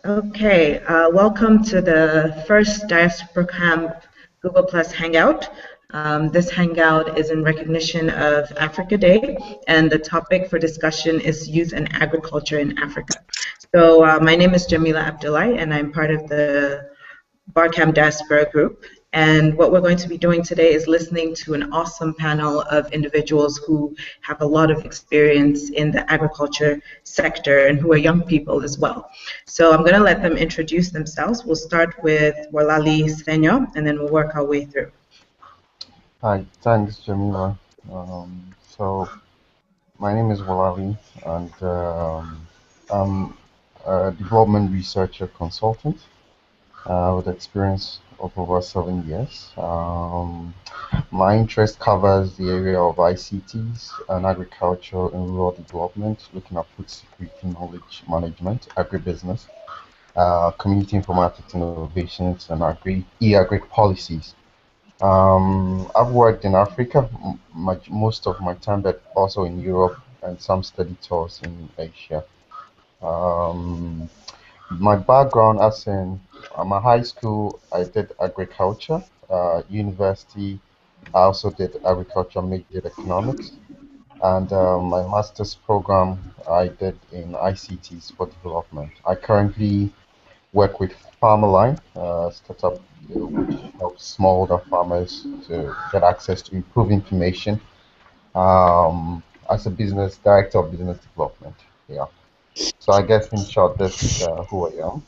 Okay, welcome to the first Diaspora Camp Google Plus Hangout. This Hangout is in recognition of Africa Day, and the topic for discussion is youth and agriculture in Africa. So my name is Jemila Abdulai, and I'm part of the Barcamp Diaspora group. And what we're going to be doing today is listening to an awesome panel of individuals who have a lot of experience in the agriculture sector and who are young people as well. So I'm going to let them introduce themselves. We'll start with Walali Senyo, and then we'll work our way through. Hi, thanks, Jemila. So my name is Walali, and I'm a development researcher consultant with experience of over 7 years. My interest covers the area of ICTs and agriculture and rural development, looking at food security, knowledge management, agribusiness, community informatics innovations, and e-agri policies. I've worked in Africa most of my time, but also in Europe and some study tours in Asia. My background, as in my high school, I did agriculture. University, I also did agriculture, majored economics, and my master's program I did in ICTs for development. I currently work with Farmerline, startup which helps smallholder farmers to get access to improved information as a business director of business development. Yeah. So I guess in short, this is who I am.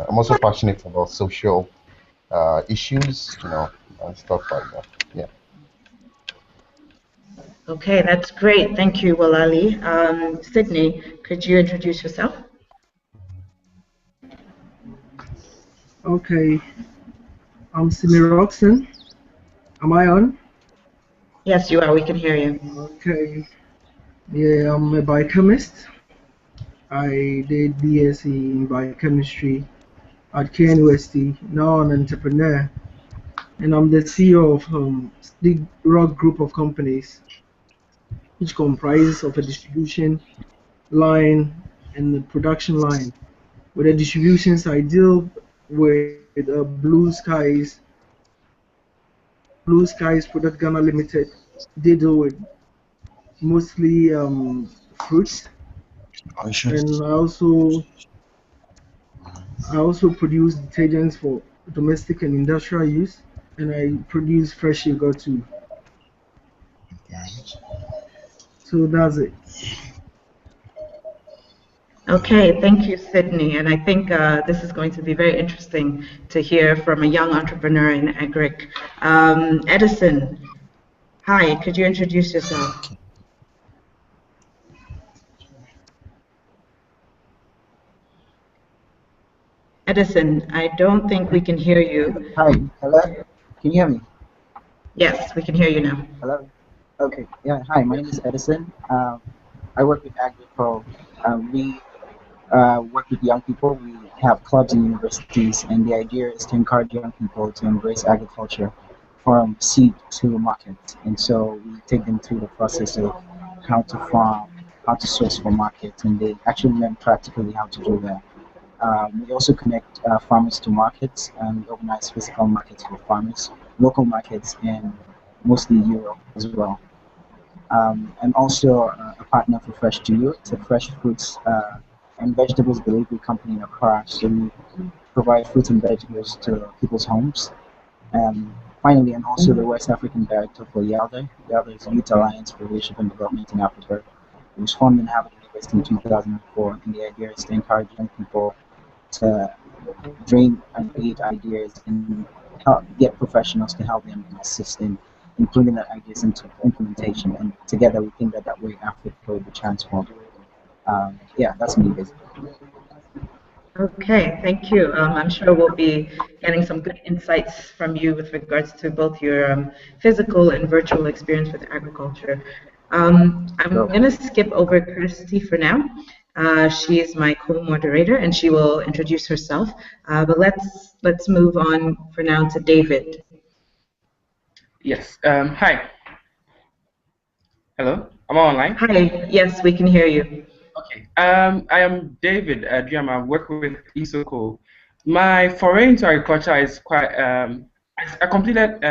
I'm also passionate about social issues, and stuff like that. Yeah. Okay, that's great. Thank you, Walali. Sydney, could you introduce yourself? Okay, I'm Sydney Roxon. Am I on? Yes, you are. We can hear you. Okay. Yeah, I'm a biochemist. I did BSc in biochemistry at KNUST. Now I'm an entrepreneur, and I'm the CEO of the Rock Group of companies, which comprises of a distribution line and the production line. With the distributions, I deal with Blue Skies Product Ghana Limited. They deal with mostly fruits, and I also produce detergents for domestic and industrial use, and I produce fresh yogurt too. So that's it. Okay, thank you, Sydney. And I think this is going to be very interesting to hear from a young entrepreneur in agric. Edison, hi, could you introduce yourself? Edison, I don't think we can hear you. Hi, hello? Can you hear me? Yes, we can hear you now. Hello? Okay, yeah, hi, my name is Edison. I work with AgriPro. We work with young people. We have clubs in universities, and the idea is to encourage young people to embrace agriculture from seed to market. And so we take them through the process of how to farm, how to source for market, and they actually learn practically how to do that. We also connect farmers to markets, and we organize physical markets for farmers, local markets, and mostly Europe as well. I'm also a partner for Fresh to You. It's a fresh fruits and vegetables delivery company in Accra. So we provide fruits and vegetables to people's homes. Finally, I'm also the West African director for YALDA. YALDA is Youth Alliance for Leadership and Development in Africa. It was formed in Harvard University in 2004, and the idea is to encourage young people to dream and create ideas and help get professionals to help them assist in including their ideas into implementation. And together we think that way Africa will be transformed. Yeah, that's me basically. Okay, thank you. I'm sure we'll be getting some good insights from you with regards to both your physical and virtual experience with agriculture. I'm going to skip over Kirstie for now. She is my co-moderator, and she will introduce herself. But let's move on for now to David. Yes. Hi. Hello. Am I online? Hi. Yes, we can hear you. Okay. I am David Aduama. I work with Isoko. My foray into agriculture is quite. I completed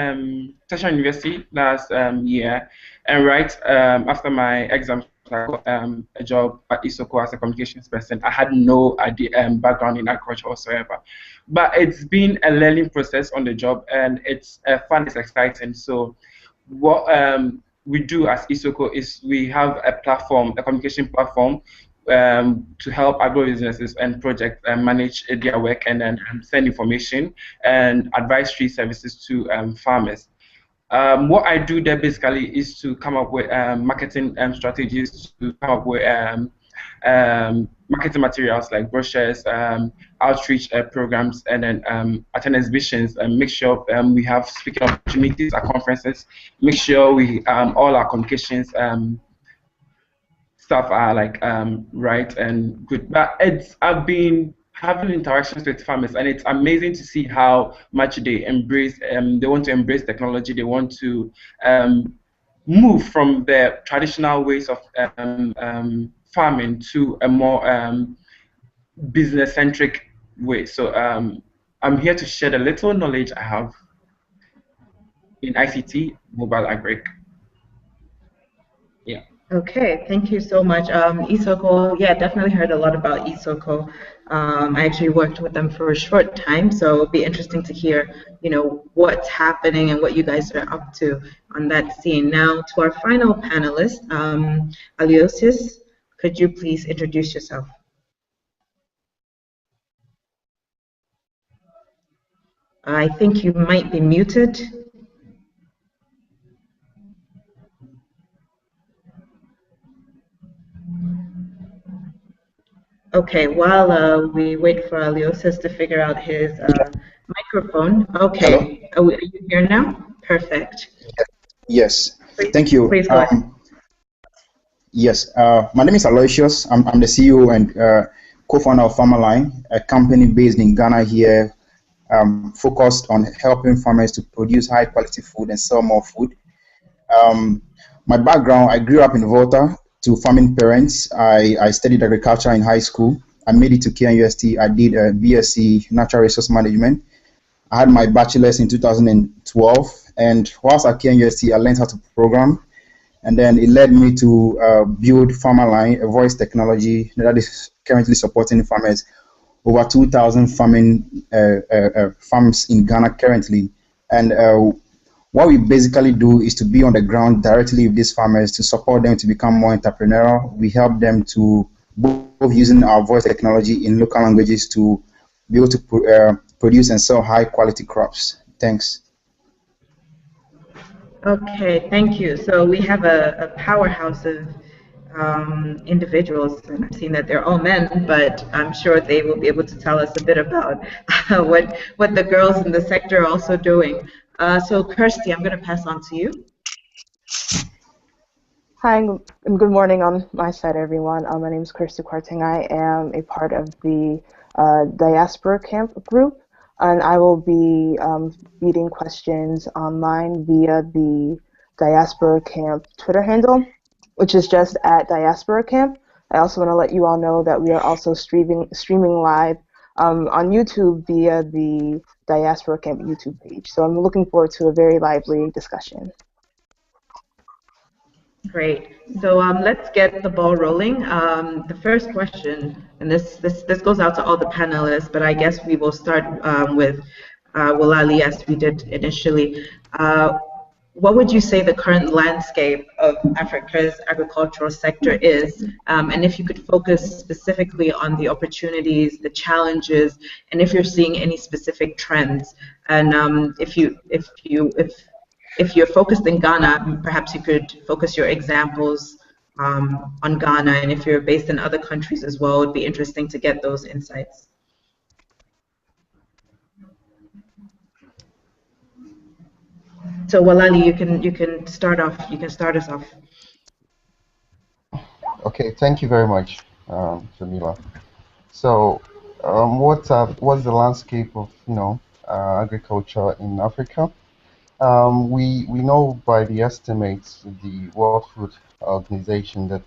tertiary university last year, and right after my exams, I got a job at Isoko as a communications person. I had no idea background in agriculture whatsoever, but it's been a learning process on the job, and it's fun. It's exciting. So what we do as Isoko is we have a platform, a communication platform, to help agro businesses and projects manage their work and then send information and advisory services to farmers. What I do there basically is to come up with marketing strategies, to come up with marketing materials like brochures, outreach programs, and then attend exhibitions and make sure we have speaking opportunities at conferences. Make sure we all our communications stuff are like right and good. But I've been having interactions with farmers, and it's amazing to see how much they embrace. They want to embrace technology. They want to move from the traditional ways of farming to a more business-centric way. So I'm here to share the little knowledge I have in ICT, mobile agric. Yeah. Okay, thank you so much. Isoko, yeah, definitely heard a lot about Isoko. I actually worked with them for a short time, so it'll be interesting to hear, what's happening and what you guys are up to on that scene. Now, to our final panelist, Aliosis, could you please introduce yourself? I think you might be muted. Okay, while we wait for Aliosis to figure out his microphone. Okay, are you here now? Perfect. Yes, Please, thank you. Please go ahead. Yes, my name is Aloysius. I'm the CEO and co-founder of Farmerline, a company based in Ghana here, focused on helping farmers to produce high quality food and sell more food. My background, I grew up in Volta to farming parents. I studied agriculture in high school. I made it to KNUST. I did a BSc Natural Resource Management. I had my bachelor's in 2012. And whilst at KNUST, I learned how to program. And then it led me to build Farmerline, a voice technology that is currently supporting farmers, over 2,000 farms in Ghana currently. And what we basically do is to be on the ground directly with these farmers to support them to become more entrepreneurial. We help them to both using our voice technology in local languages to be able to produce and sell high quality crops. Thanks. Okay, thank you. So we have a powerhouse of individuals, and I've seen that they're all men, but I'm sure they will be able to tell us a bit about what the girls in the sector are also doing. So Kirstie, I'm going to pass on to you. Hi, and good morning on my side, everyone. My name is Kirstie Kwarteng. I am a part of the Diaspora Camp group, and I will be feeding questions online via the Diaspora Camp Twitter handle, which is just at Diaspora Camp. I also want to let you all know that we are also streaming live on YouTube via the Diaspora Camp YouTube page. So I'm looking forward to a very lively discussion. Great. So let's get the ball rolling. The first question, and this goes out to all the panelists, but I guess we will start with Wolali as we did initially. What would you say the current landscape of Africa's agricultural sector is? And if you could focus specifically on the opportunities, the challenges, and if you're seeing any specific trends. And if you're focused in Ghana, perhaps you could focus your examples on Ghana, and if you're based in other countries as well, it would be interesting to get those insights. So Wolali, you can start off. You can start us off. Okay, thank you very much, Jemila. So, what's the landscape of agriculture in Africa? We know by the estimates of the World Food Organization that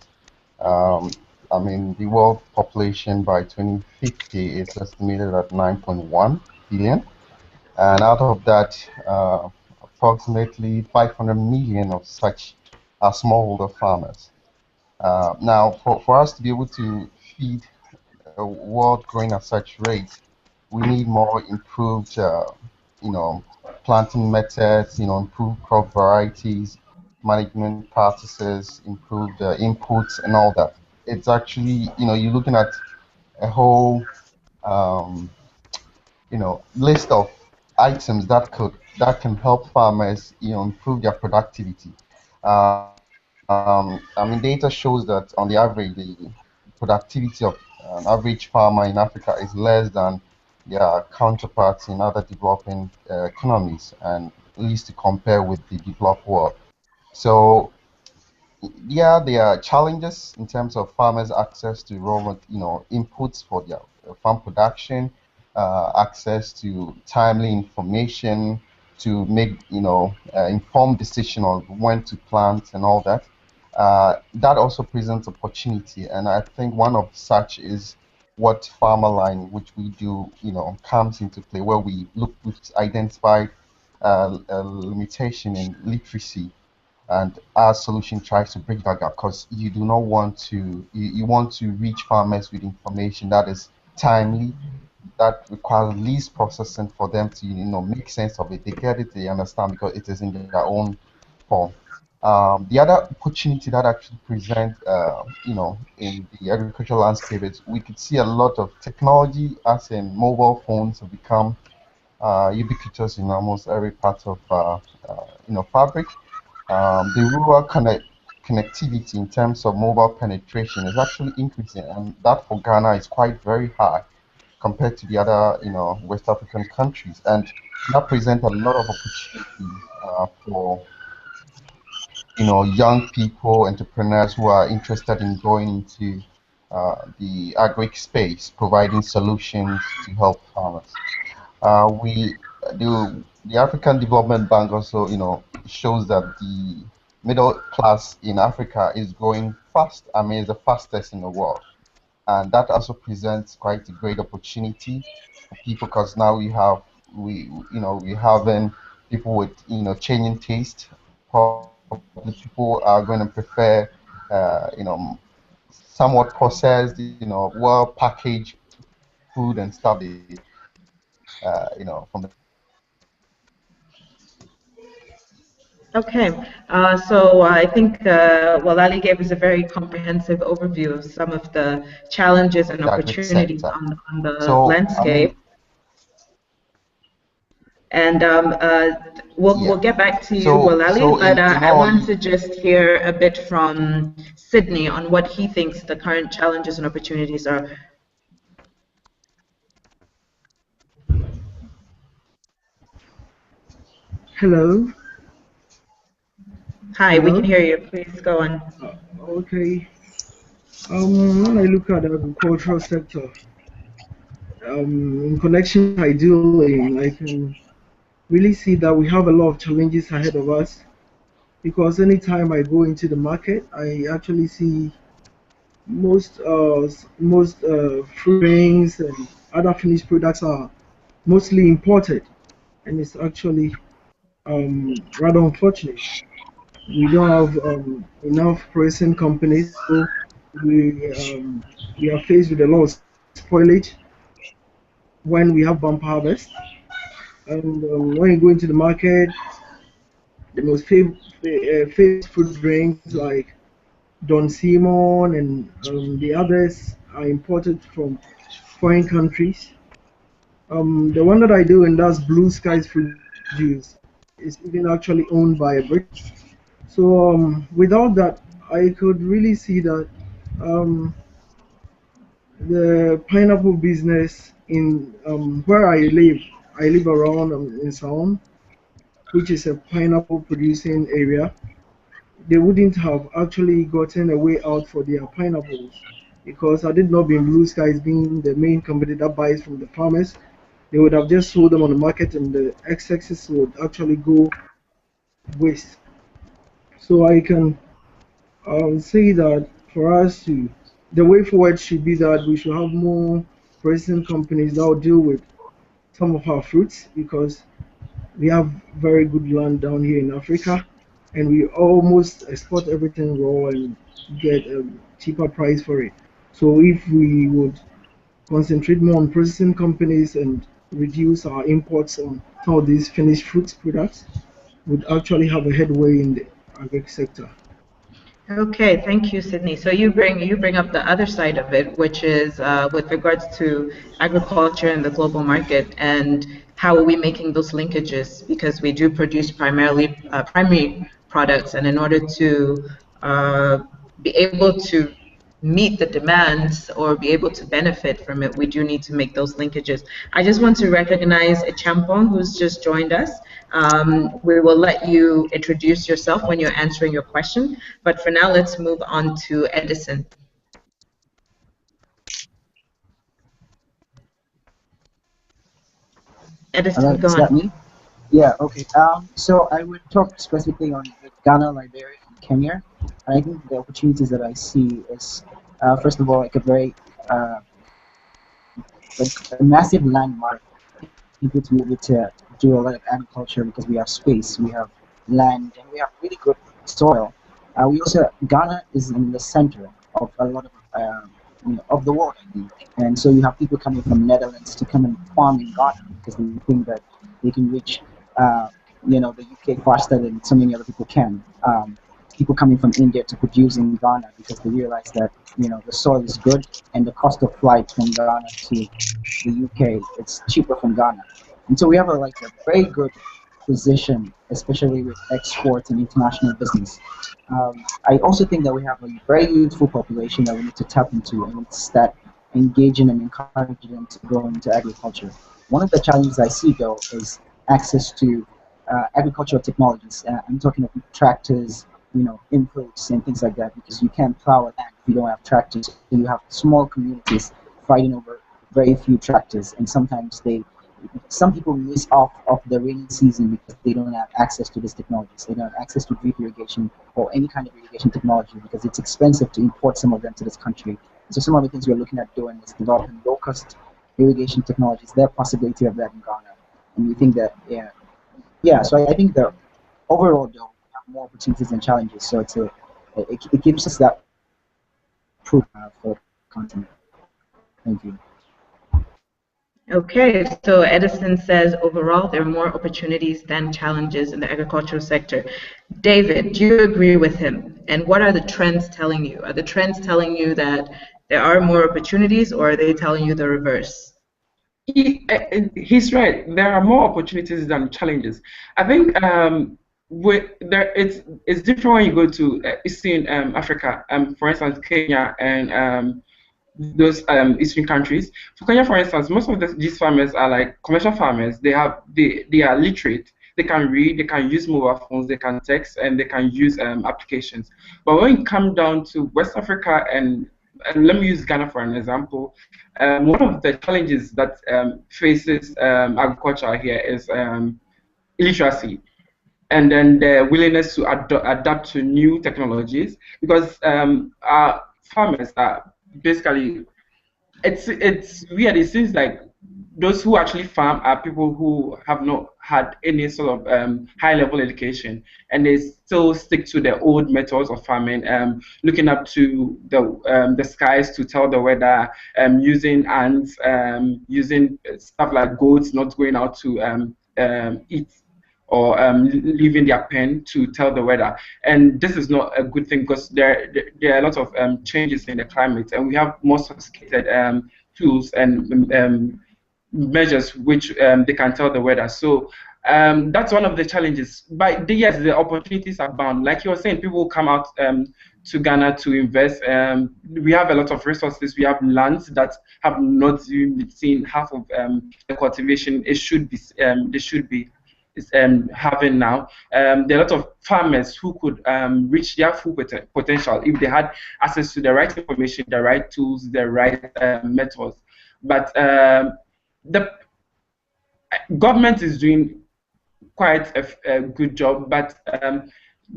I mean, the world population by 2050 is estimated at 9.1 billion, and out of that, approximately 500 million of such are smallholder farmers. Now, for us to be able to feed a world growing at such rates, we need more improved, you know, planting methods, improved crop varieties, management practices, improved inputs, and all that. It's actually, you're looking at a whole, um, list of items that can help farmers, improve their productivity. I mean, data shows that on the average, the productivity of an average farmer in Africa is less than their counterparts in other developing economies, and at least to compare with the developed world. So yeah, there are challenges in terms of farmers' access to inputs for their farm production, access to timely information to make, informed decision on when to plant and all that. That also presents opportunity, and I think one of such is what Farmer Line, which we do, comes into play, where we've identified a limitation in literacy, and our solution tries to bridge that gap, because you do not want to you want to reach farmers with information that is timely, that requires least processing for them to make sense of it. They get it, they understand, because it is in their own form. The other opportunity that actually present in the agricultural landscape is we could see a lot of technology, as in mobile phones have become ubiquitous in almost every part of fabric. The rural connectivity in terms of mobile penetration is actually increasing, and that for Ghana is quite very high compared to the other, West African countries, and that presents a lot of opportunity for, young people, entrepreneurs who are interested in going into the agri space, providing solutions to help farmers. We the African Development Bank also, shows that the middle class in Africa is growing fast. I mean, it's the fastest in the world, and that also presents quite a great opportunity for people, because now we having people with changing taste. Probably people are going to prefer somewhat processed, well packaged food and stuff they from the Okay, so I think Walali gave us a very comprehensive overview of some of the challenges and agric opportunities sector. on the So, I landscape. mean, And we'll get back to you, so Walali, but in I all, want to just hear a bit from Sydney on what he thinks the current challenges and opportunities are. Hello. Hi, we can Hello. hear you. Please go on. Okay. When I look at the agricultural sector, in connection I deal in, I can really see that we have a lot of challenges ahead of us, because anytime I go into the market, I actually see most fruit drinks and other finished products are mostly imported, and it's actually rather unfortunate. We don't have enough processing companies, so we are faced with a lot of spoilage when we have bumper harvest. And when you go into the market, the most famous food drinks like Don Simon and the others are imported from foreign countries. The one that I do, and that's Blue Skies Fruit Juice, is even actually owned by a Brit. So without that, I could really see that um, the pineapple business in where I live around in Sound, which is a pineapple producing area. They wouldn't have actually gotten a way out for their pineapples, because had it not been Blue Skies being the main company that buys from the farmers, they would have just sold them on the market, and the excesses would actually go waste. So I can say that for us to the way forward should be that we should have more processing companies that will deal with some of our fruits, because we have very good land down here in Africa, and we almost export everything raw and get a cheaper price for it. So if we would concentrate more on processing companies and reduce our imports on some of these finished fruit products, would actually have a headway in the agri sector. Okay, thank you, Sydney. So you bring up the other side of it, which is with regards to agriculture and the global market, and how are we making those linkages? Because we do produce primarily primary products, and in order to be able to meet the demands or be able to benefit from it, we do need to make those linkages. I just want to recognize Acheampong, who's just joined us. We will let you introduce yourself when you're answering your question, but for now, let's move on to Edison. Edison, go Is that on. me? Yeah, okay. So I would talk specifically on Ghana, Liberia, and Kenya. And I think the opportunities that I see is, first of all, like a very, like a massive landmark. People to be able to do a lot of agriculture because we have space, we have land, and we have really good soil. We also Ghana is in the center of a lot of of the world, I think. And so you have people coming from Netherlands to come and farm in Ghana because they think that they can reach the UK faster than so many other people can. People coming from India to produce in Ghana because they realize that the soil is good and the cost of flight from Ghana to the UK, it's cheaper from Ghana. And so we have a very good position, especially with exports and international business. I also think that we have a very youthful population that we need to tap into and need to start engaging and encouraging them to go into agriculture. One of the challenges I see, though, is access to agricultural technologies. I'm talking about tractors, inputs and things like that, because you can't plow a land if you don't have tractors. So you have small communities fighting over very few tractors, and sometimes some people miss off of the rainy season because they don't have access to these technologies. They don't have access to drip irrigation or any kind of irrigation technology because it's expensive to import some of them to this country. So some of the things we're looking at doing is developing low-cost irrigation technologies. There's a possibility of that in Ghana, and we think that So I think that overall, though, we have more opportunities and challenges. So it gives us that proof for continent. Thank you. Okay, so Edison says overall there are more opportunities than challenges in the agricultural sector. David, do you agree with him? And what are the trends telling you? Are the trends telling you that there are more opportunities, or are they telling you the reverse? He's right. There are more opportunities than challenges. I think it's different when you go to Eastern Africa, for instance, Kenya and those eastern countries. For Kenya, for instance, most of these farmers are like commercial farmers. They are literate. They can read, they can use mobile phones, they can text, and they can use applications. But when you come down to West Africa and let me use Ghana for an example, one of the challenges that faces agriculture here is illiteracy, and then the willingness to adapt to new technologies, because our farmers are basically, it's weird. It seems like those who actually farm are people who have not had any sort of high-level education, and they still stick to their old methods of farming, looking up to the skies to tell the weather, using ants, using stuff like goats not going out to eat, or leaving their pen to tell the weather. And this is not a good thing, because there are a lot of changes in the climate, and we have more sophisticated tools and measures which they can tell the weather. So that's one of the challenges. But yes, the opportunities are bound. Like you were saying, people come out to Ghana to invest. We have a lot of resources. We have lands that have not even seen half of the cultivation they should be having now. There are a lot of farmers who could reach their full potential if they had access to the right information, the right tools, the right methods. But the government is doing quite a good job, but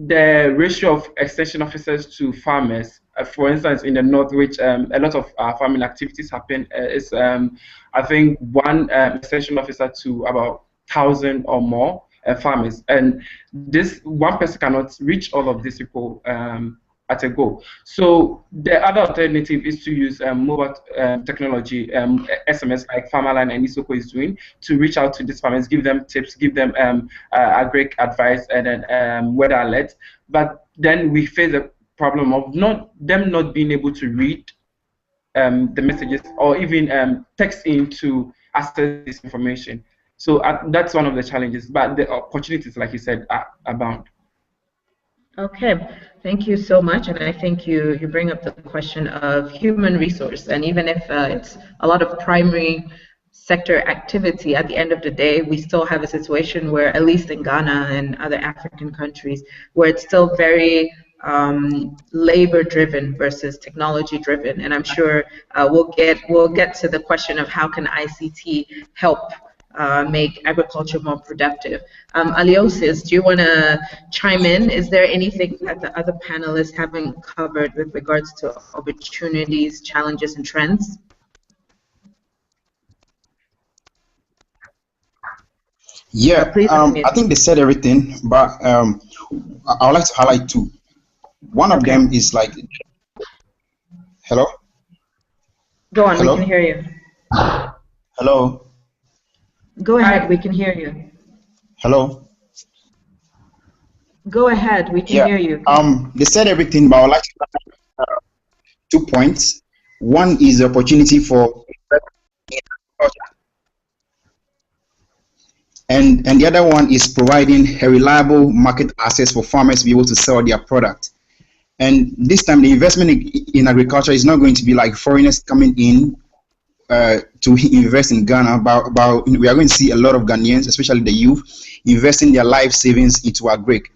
the ratio of extension officers to farmers for instance, in the north, which a lot of farming activities happen, is I think one extension officer to about 1,000 or more farmers, and this one person cannot reach all of these people at a go. So the other alternative is to use mobile technology, SMS, like Farmerline and Isoko is doing, to reach out to these farmers, give them tips, give them agric advice, and then weather alerts. But then we face the problem of them not being able to read the messages or even text in to access this information. So that's one of the challenges, but the opportunities, like you said, abound. Okay, thank you so much. And I think you bring up the question of human resource. And even if it's a lot of primary sector activity, at the end of the day, we still have a situation where, at least in Ghana and other African countries, where it's still very labor-driven versus technology-driven. And I'm sure we'll get to the question of how can ICT help make agriculture more productive. Aliosis, do you want to chime in? Is there anything that the other panelists haven't covered with regards to opportunities, challenges, and trends? Yeah, I think they said everything, but I would like to highlight two. One of them is like, hello? Go on, hello? We can hear you. Hello? Go ahead, we can hear you. Hello? Go ahead, we can hear you. They said everything, but I would like to highlight 2 points. One is the opportunity for agriculture. And the other one is providing a reliable market access for farmers to be able to sell their product. And this time, the investment in agriculture is not going to be like foreigners coming in to invest in Ghana, but we are going to see a lot of Ghanaians, especially the youth, investing their life savings into agric.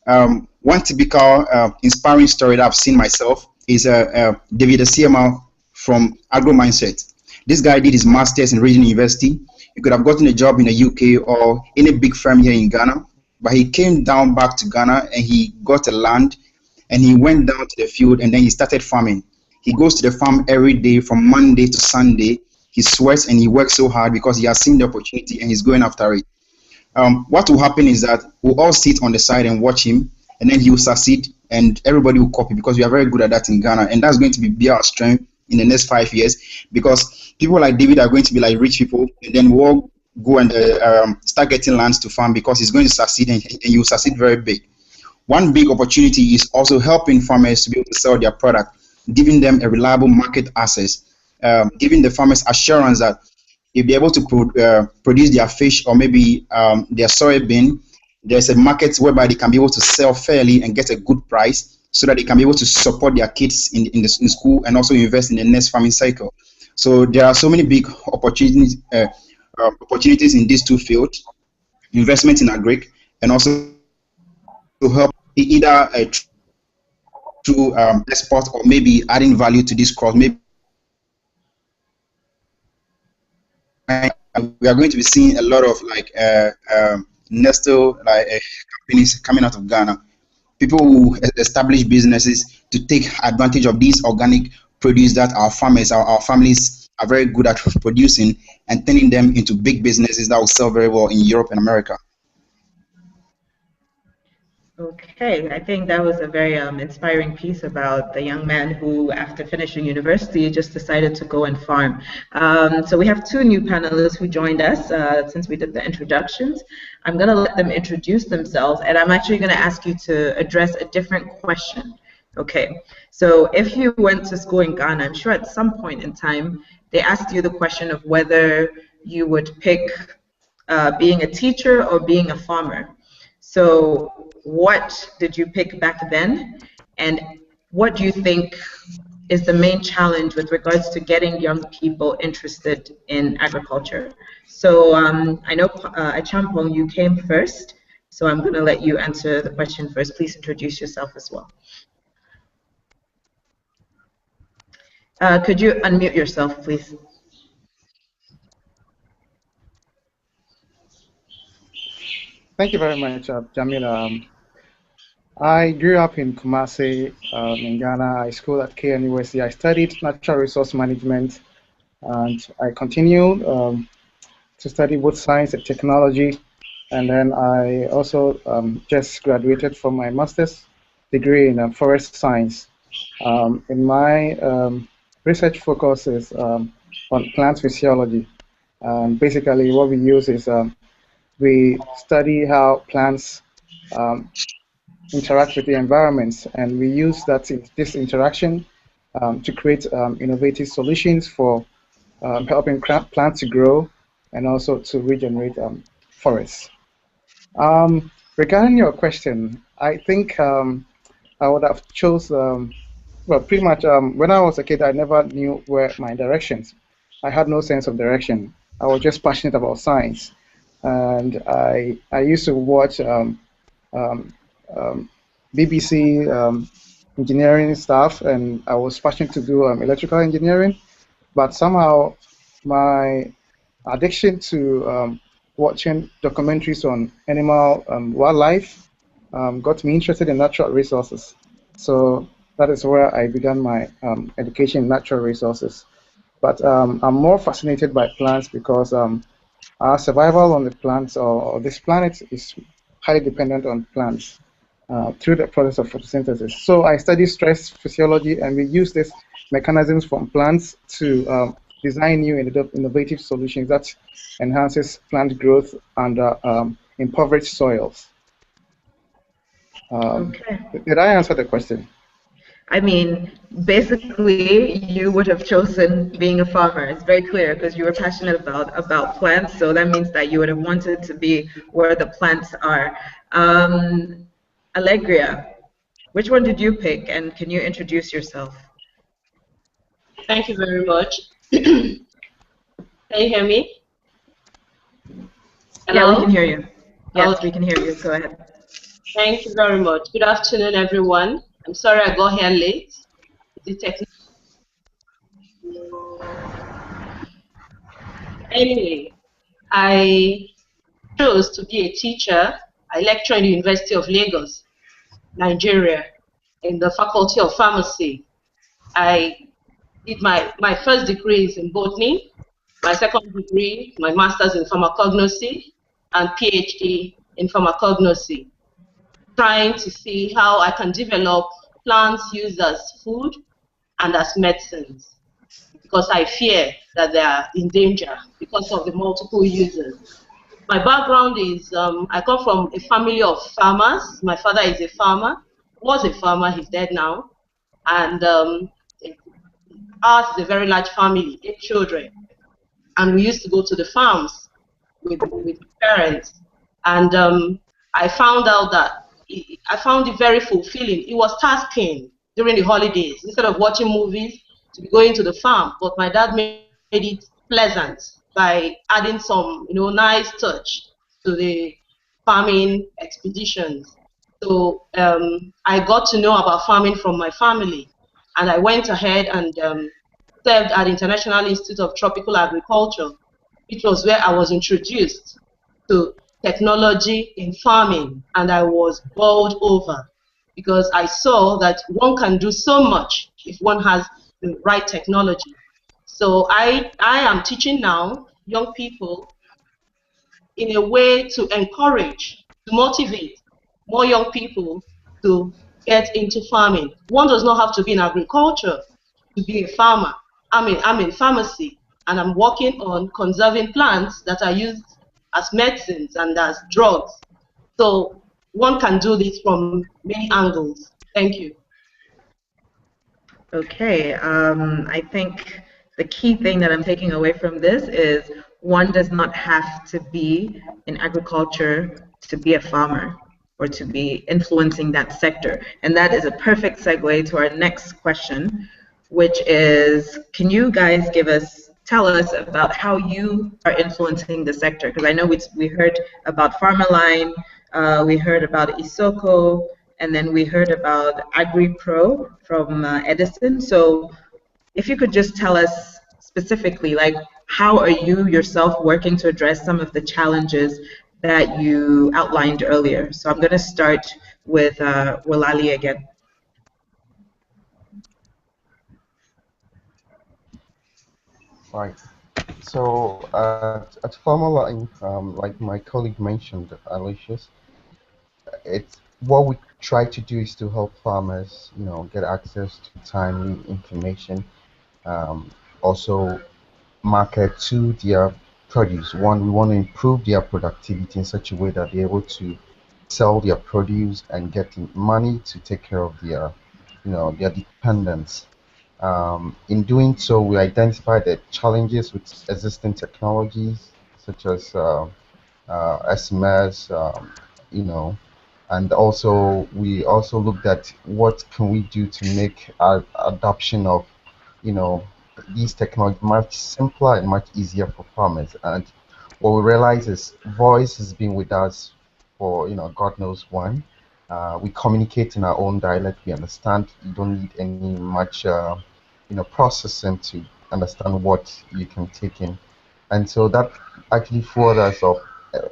One typical inspiring story that I've seen myself is David Acheampong from Agro Mindset. This guy did his master's in Regional University. He could have gotten a job in the UK or in a big firm here in Ghana, but he came down back to Ghana and he got a land and he went down to the field and then he started farming. He goes to the farm every day from Monday to Sunday. He sweats and he works so hard because he has seen the opportunity and he's going after it. What will happen is that we'll all sit on the side and watch him, and then he will succeed and everybody will copy because we are very good at that in Ghana, and that's going to be our strength in the next 5 years, because people like David are going to be like rich people, and then we'll all go and start getting lands to farm because he's going to succeed and he will succeed very big. One big opportunity is also helping farmers to be able to sell their product, giving them a reliable market access, giving the farmers assurance that if they're able to produce their fish or maybe their soybean, there's a market whereby they can be able to sell fairly and get a good price so that they can be able to support their kids in school and also invest in the next farming cycle. So there are so many big opportunities in these two fields, investment in agric and also to help either through export or maybe adding value to this crops. Maybe we are going to be seeing a lot of like Nestle companies coming out of Ghana. People who establish businesses to take advantage of these organic produce that our farmers, our families are very good at producing and turning them into big businesses that will sell very well in Europe and America. Okay, I think that was a very inspiring piece about the young man who, after finishing university, just decided to go and farm. So we have two new panelists who joined us since we did the introductions. I'm going to let them introduce themselves, and I'm actually going to ask you to address a different question. Okay, so if you went to school in Ghana, I'm sure at some point in time, they asked you the question of whether you would pick being a teacher or being a farmer. So what did you pick back then, and what do you think is the main challenge with regards to getting young people interested in agriculture? So I know Acheampong, you came first, so I'm going to let you answer the question first. Please introduce yourself as well. Could you unmute yourself, please? Thank you very much, Jemila. I grew up in Kumasi, in Ghana. I schooled at KNUST. I studied natural resource management, and I continued to study both science and technology. And then I also just graduated from my master's degree in forest science. In my research focus is on plant physiology. Basically, what we use is we study how plants interact with the environments, and we use this interaction to create innovative solutions for helping plants to grow and also to regenerate forests. Regarding your question, I think I would have chose, well, pretty much when I was a kid, I never knew where my directions. I had no sense of direction. I was just passionate about science. And I used to watch BBC engineering stuff, and I was passionate to do electrical engineering. But somehow my addiction to watching documentaries on animal wildlife got me interested in natural resources. So that is where I began my education in natural resources. But I'm more fascinated by plants because our survival on the plants or this planet is highly dependent on plants through the process of photosynthesis. So I study stress physiology, and we use these mechanisms from plants to design new innovative solutions that enhances plant growth under impoverished soils. Okay. Did I answer the question? I mean, basically, you would have chosen being a farmer. It's very clear because you were passionate about plants. So that means that you would have wanted to be where the plants are. Allegria, which one did you pick, and can you introduce yourself? Thank you very much. Can you hear me? Hello? Yeah, we can hear you. Yes, Okay. we can hear you. Go ahead. Thank you very much. Good afternoon, everyone. I'm sorry I got here late. Anyway, I chose to be a teacher. I lecture in the University of Lagos, Nigeria, in the Faculty of Pharmacy. I did my first degree is in botany, my second degree, my master's in pharmacognosy, and PhD in pharmacognosy, trying to see how I can develop plants used as food and as medicines, because I fear that they are in danger because of the multiple uses. My background is, I come from a family of farmers. My father is a farmer, was a farmer, he's dead now. And ours is a very large family, 8 children. And we used to go to the farms with parents. And I found out that I found it very fulfilling. It was tasking during the holidays. Instead of watching movies, to be going to the farm. But my dad made it pleasant by adding some, nice touch to the farming expeditions. So I got to know about farming from my family. And I went ahead and served at the International Institute of Tropical Agriculture, which was where I was introduced to technology in farming, and I was bowled over because I saw that one can do so much if one has the right technology. So I am teaching now young people in a way to encourage, to motivate more young people to get into farming. One does not have to be in agriculture to be a farmer. I'm in pharmacy, and I'm working on conserving plants that are used as medicines and as drugs. So one can do this from many angles. Thank you. Okay, I think the key thing that I'm taking away from this is one does not have to be in agriculture to be a farmer or to be influencing that sector. And that is a perfect segue to our next question, which is, can you guys tell us about how you are influencing the sector? Because I know we heard about Farmerline, we heard about Isoko, and then we heard about AgriPro from Edison. So if you could just tell us specifically, like, how are you yourself working to address some of the challenges that you outlined earlier? So I'm going to start with Walali again. Right. So at Farmerline, like my colleague mentioned, Aloysius, it's what we try to do is to help farmers, get access to timely information, also market to their produce. One, we want to improve their productivity in such a way that they're able to sell their produce and get money to take care of their dependents. In doing so, we identify the challenges with existing technologies such as SMS, and also we also looked at what can we do to make our adoption of, you know, these technology much simpler and much easier for farmers. And what we realize is voice has been with us for, God knows when. We communicate in our own dialect. We understand. You don't need any much, processing to understand what you can take in. And so that actually fueled us up,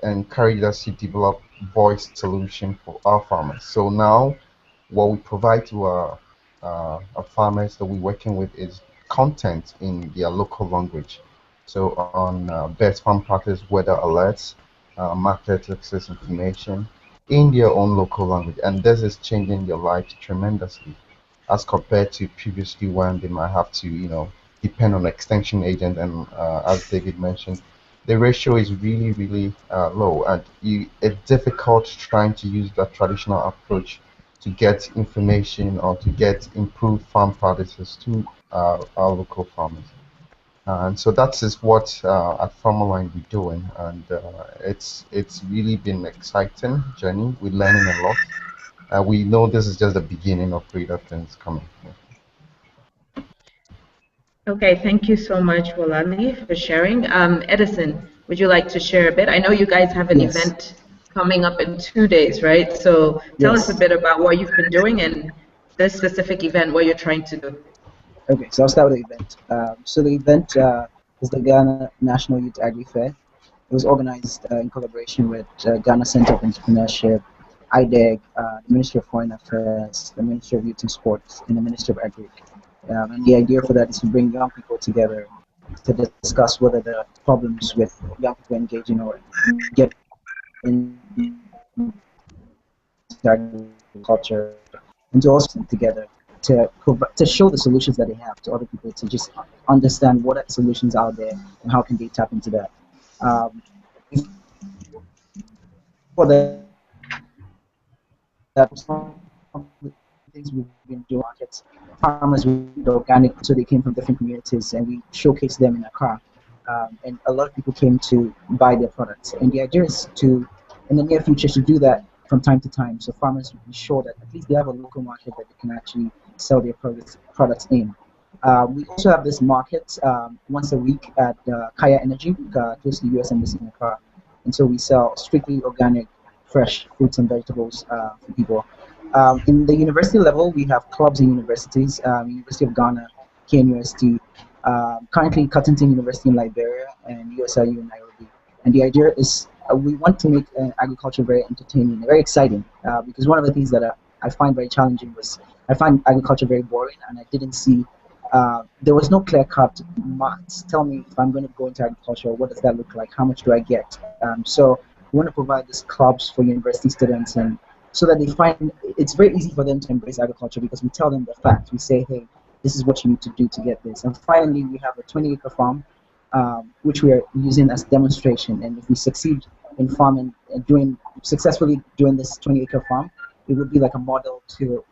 encouraged us to develop voice solution for our farmers. So now what we provide to our farmers that we're working with is content in their local language. So on best farm practice, weather alerts, market access information in their own local language. And this is changing their lives tremendously as compared to previously when they might have to, depend on extension agent. And as David mentioned, the ratio is really, really low, and it's difficult trying to use that traditional approach to get information or to get improved farm practices to our local farmers. And so that is what at Farmerline we're doing, and it's really been an exciting journey. We're learning a lot. We know this is just the beginning of greater things coming. Okay, thank you so much, Walali, for sharing. Edison, would you like to share a bit? I know you guys have an event coming up in 2 days, right? So tell us a bit about what you've been doing and this specific event, what you're trying to do. Okay, so I'll start with the event. So the event is the Ghana National Youth Agri Fair. It was organized in collaboration with Ghana Center of Entrepreneurship, IDEG, the Ministry of Foreign Affairs, the Ministry of Youth and Sports, and the Ministry of Agri. And the idea for that is to bring young people together to discuss whether the problems with young people engaging or get in agriculture, and to also together to show the solutions that they have to other people, to just understand what are the solutions out there and how can they tap into that. For the things we've been doing markets, farmers with organic, so they came from different communities, and we showcased them in Accra. And a lot of people came to buy their products. And the idea is to, in the near future, to do that from time to time, so farmers will be sure that at least they have a local market that they can actually sell their products in. We also have this market once a week at Kaya Energy, close to the U.S. Embassy in Accra. And so we sell strictly organic, fresh fruits and vegetables for people. In the university level, we have clubs in universities, University of Ghana, KNUST, currently Cottonton University in Liberia, and USIU in Nairobi. And the idea is we want to make agriculture very entertaining, very exciting, because one of the things that I find very challenging was I find agriculture very boring, and I didn't see, there was no clear-cut marks. Tell me if I'm going to go into agriculture, what does that look like? How much do I get? So we want to provide these clubs for university students, and so that they find it's very easy for them to embrace agriculture, because we tell them the facts. We say, hey, this is what you need to do to get this. And finally, we have a 20-acre farm, which we are using as demonstration. And if we succeed in farming and successfully doing this 20-acre farm, it would be like a model to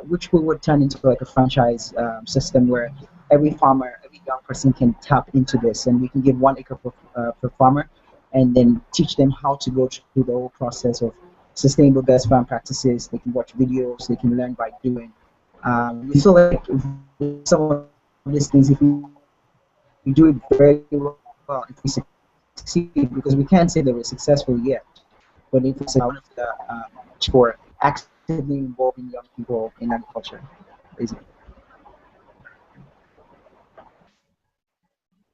which we would turn into like a franchise system where every farmer, every young person can tap into this, and we can give 1 acre per farmer, and then teach them how to go through the whole process of sustainable best farm practices. They can watch videos, they can learn by doing. We feel like some of these things, if we do it very well, if we succeed, because we can't say that we're successful yet, but if it's one of the for actively involving young people in agriculture, basically.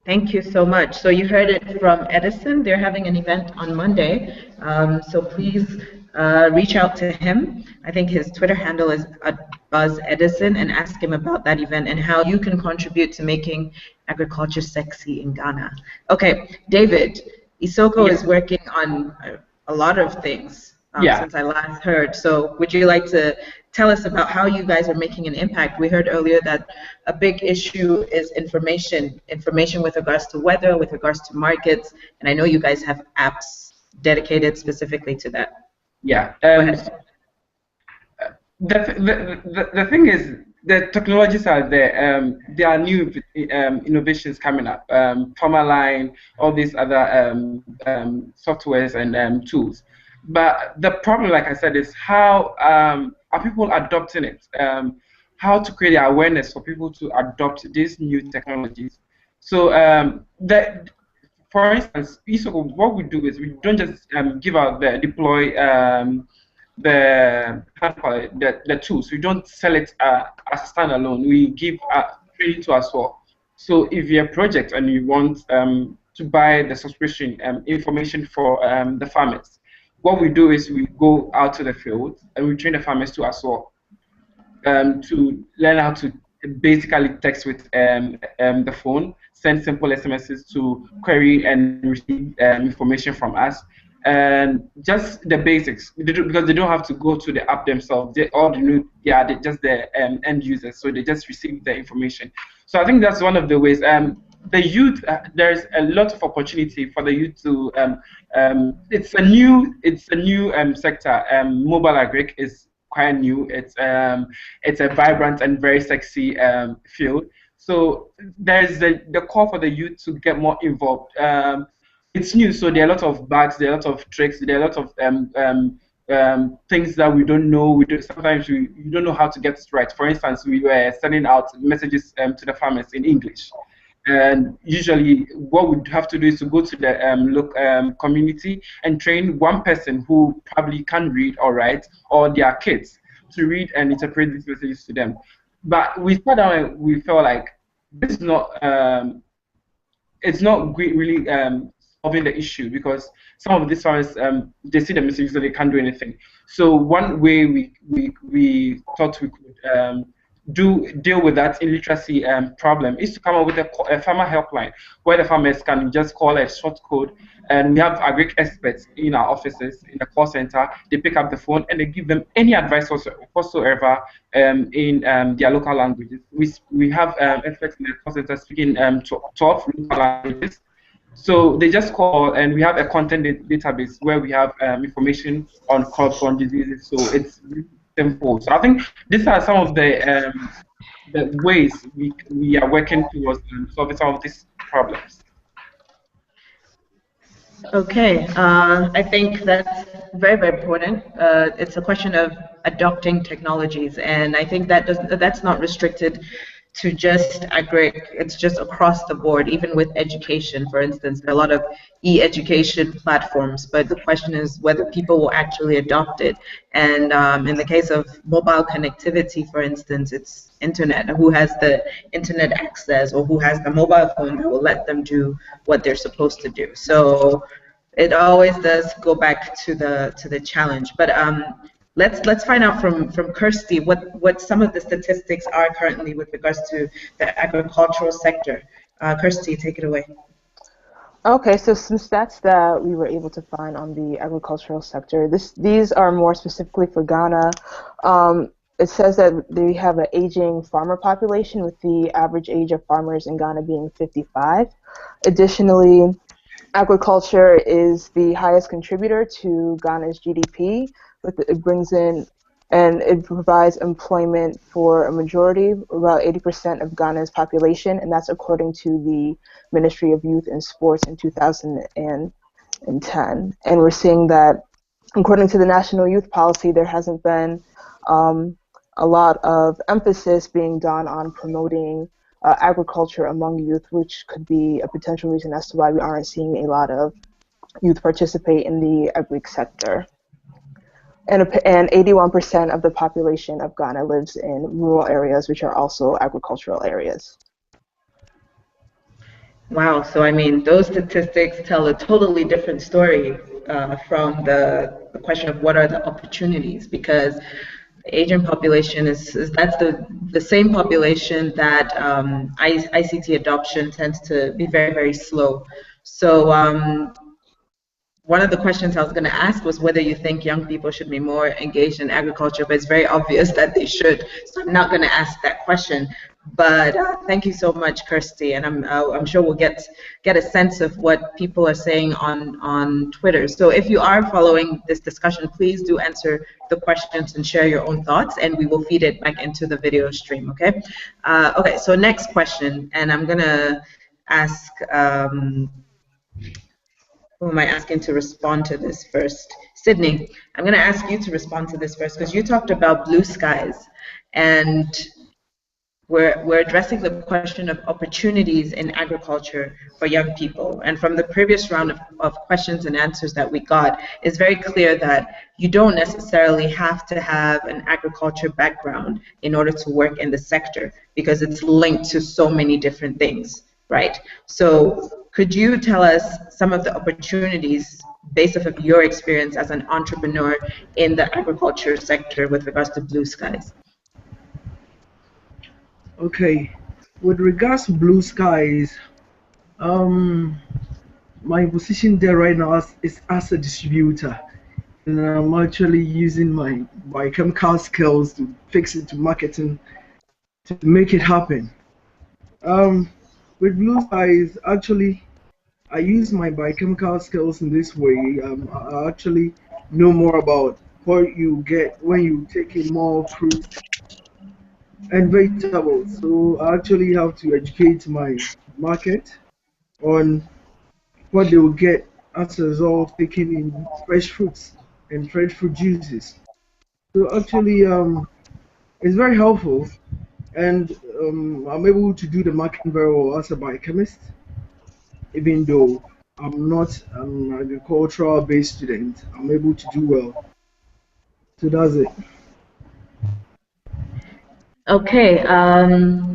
Thank you so much. So you heard it from Edison. They're having an event on Monday. So please reach out to him. I think his Twitter handle is @BuzzEdison, and ask him about that event and how you can contribute to making agriculture sexy in Ghana. Okay, David, Isoko is working on a lot of things since I last heard. So would you like to tell us about how you guys are making an impact? We heard earlier that a big issue is information with regards to weather, with regards to markets, and I know you guys have apps dedicated specifically to that. Yeah. The thing is, the technologies are there. There are new innovations coming up. Formaline, all these other softwares and tools. But the problem, like I said, is how are people adopting it? How to create awareness for people to adopt these new technologies. So for instance, what we do is we don't just give out the deploy the tools. We don't sell it as a standalone. We give training to as well. So if you're a project and you want to buy the subscription information for the farmers, what we do is we go out to the field and we train the farmers to as well to learn how to basically text with the phone, send simple SMSs to query and receive information from us. And just the basics, because they don't have to go to the app themselves. They're just the end users, so they just receive the information. So I think that's one of the ways. The youth, there's a lot of opportunity for the youth to. It's a new sector. Mobile agric is quite new. It's a vibrant and very sexy field. So there's the call for the youth to get more involved. It's new, so there are a lot of bugs, there are a lot of tricks, there are a lot of things that we don't know. Sometimes we don't know how to get it right. For instance, we were sending out messages to the farmers in English, and usually what we have to do is to go to the local community and train one person who probably can read or write, or their kids, to read and interpret these messages to them. But we sat down and we felt like this is not. It's not really solving the issue, because some of these farmers they see the messages that they can't do anything. So one way we thought we could deal with that illiteracy problem is to come up with a farmer helpline where the farmers can just call a short code, and we have agric experts in our offices in the call center. They pick up the phone and they give them any advice whatsoever in their local languages. We have experts in the call center speaking 12 local languages. So they just call, and we have a content database where we have information on crops, on diseases. So it's really simple. So I think these are some of the ways we are working towards solving some of these problems. Okay, I think that's very, very important. It's a question of adopting technologies, and I think that's not restricted to just agric. It's just across the board, even with education. For instance, there are a lot of e-education platforms, but the question is whether people will actually adopt it. And in the case of mobile connectivity, for instance, it's internet. Who has the internet access, or who has the mobile phone that will let them do what they're supposed to do? So it always does go back to the challenge. But let's find out from Kirstie what some of the statistics are currently with regards to the agricultural sector. Kirstie, take it away. Okay, so some stats that we were able to find on the agricultural sector. These are more specifically for Ghana. It says that we have an aging farmer population, with the average age of farmers in Ghana being 55. Additionally, agriculture is the highest contributor to Ghana's GDP. It brings in, and it provides employment for a majority, about 80% of Ghana's population, and that's according to the Ministry of Youth and Sports in 2010. And we're seeing that, according to the National Youth Policy, there hasn't been a lot of emphasis being done on promoting agriculture among youth, which could be a potential reason as to why we aren't seeing a lot of youth participate in the agric sector. And 81% of the population of Ghana lives in rural areas, which are also agricultural areas. Wow, so I mean, those statistics tell a totally different story from the question of what are the opportunities, because the Asian population is that's the same population that ICT adoption tends to be very, very slow. So one of the questions I was going to ask was whether you think young people should be more engaged in agriculture, but it's very obvious that they should. So I'm not going to ask that question. But thank you so much, Kirstie, and I'm sure we'll get a sense of what people are saying on Twitter. So if you are following this discussion, please do answer the questions and share your own thoughts, and we will feed it back into the video stream. Okay. Okay. So next question, and I'm going to ask. Who am I asking to respond to this first? Sydney, I'm going to ask you to respond to this first because you talked about blue skies, and we're addressing the question of opportunities in agriculture for young people. And from the previous round of questions and answers that we got, it's very clear that you don't necessarily have to have an agriculture background in order to work in the sector because it's linked to so many different things, right? So could you tell us some of the opportunities based off of your experience as an entrepreneur in the agriculture sector with regards to blue skies? Okay, with regards to blue skies, my position there right now is as a distributor, and I'm actually using my biochemical skills to fix it to marketing to make it happen. With blue skies, actually, I use my biochemical skills in this way. I actually know more about what you get when you take in more fruits and vegetables. So I actually have to educate my market on what they will get as a result of taking in fresh fruits and fresh fruit juices. So actually, it's very helpful, and I'm able to do the marketing very well as a biochemist, even though I'm not an agricultural-based student. I'm able to do well. So that's it. Okay,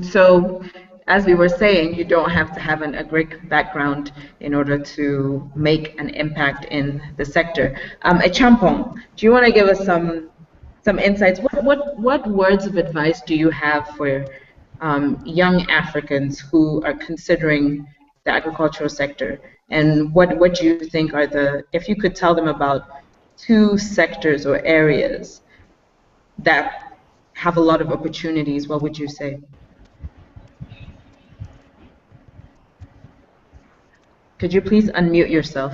so as we were saying, you don't have to have an agric background in order to make an impact in the sector. Acheampong, do you want to give us some insights? What words of advice do you have for young Africans who are considering the agricultural sector? And what do you think are if you could tell them about 2 sectors or areas that have a lot of opportunities, what would you say? Could you please unmute yourself?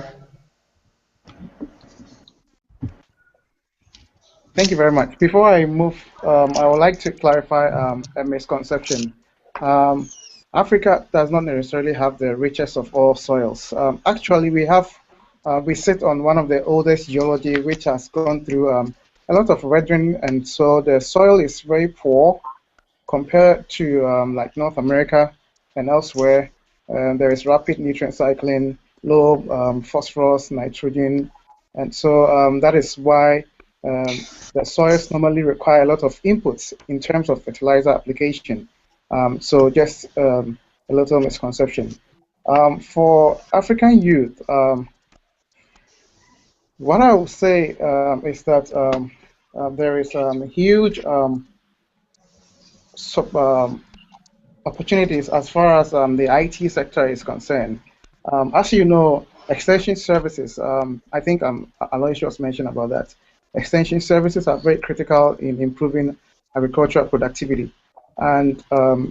Thank you very much. Before I move, I would like to clarify a misconception. Africa does not necessarily have the richest of all soils. Actually, we sit on one of the oldest geology, which has gone through a lot of weathering, and so the soil is very poor compared to like North America and elsewhere. There is rapid nutrient cycling, low phosphorus, nitrogen, and so that is why the soils normally require a lot of inputs in terms of fertilizer application. So just a little misconception. For African youth, what I would say is that there is huge opportunities as far as the IT sector is concerned. As you know, extension services, I think Aloysius mentioned about that. Extension services are very critical in improving agricultural productivity. And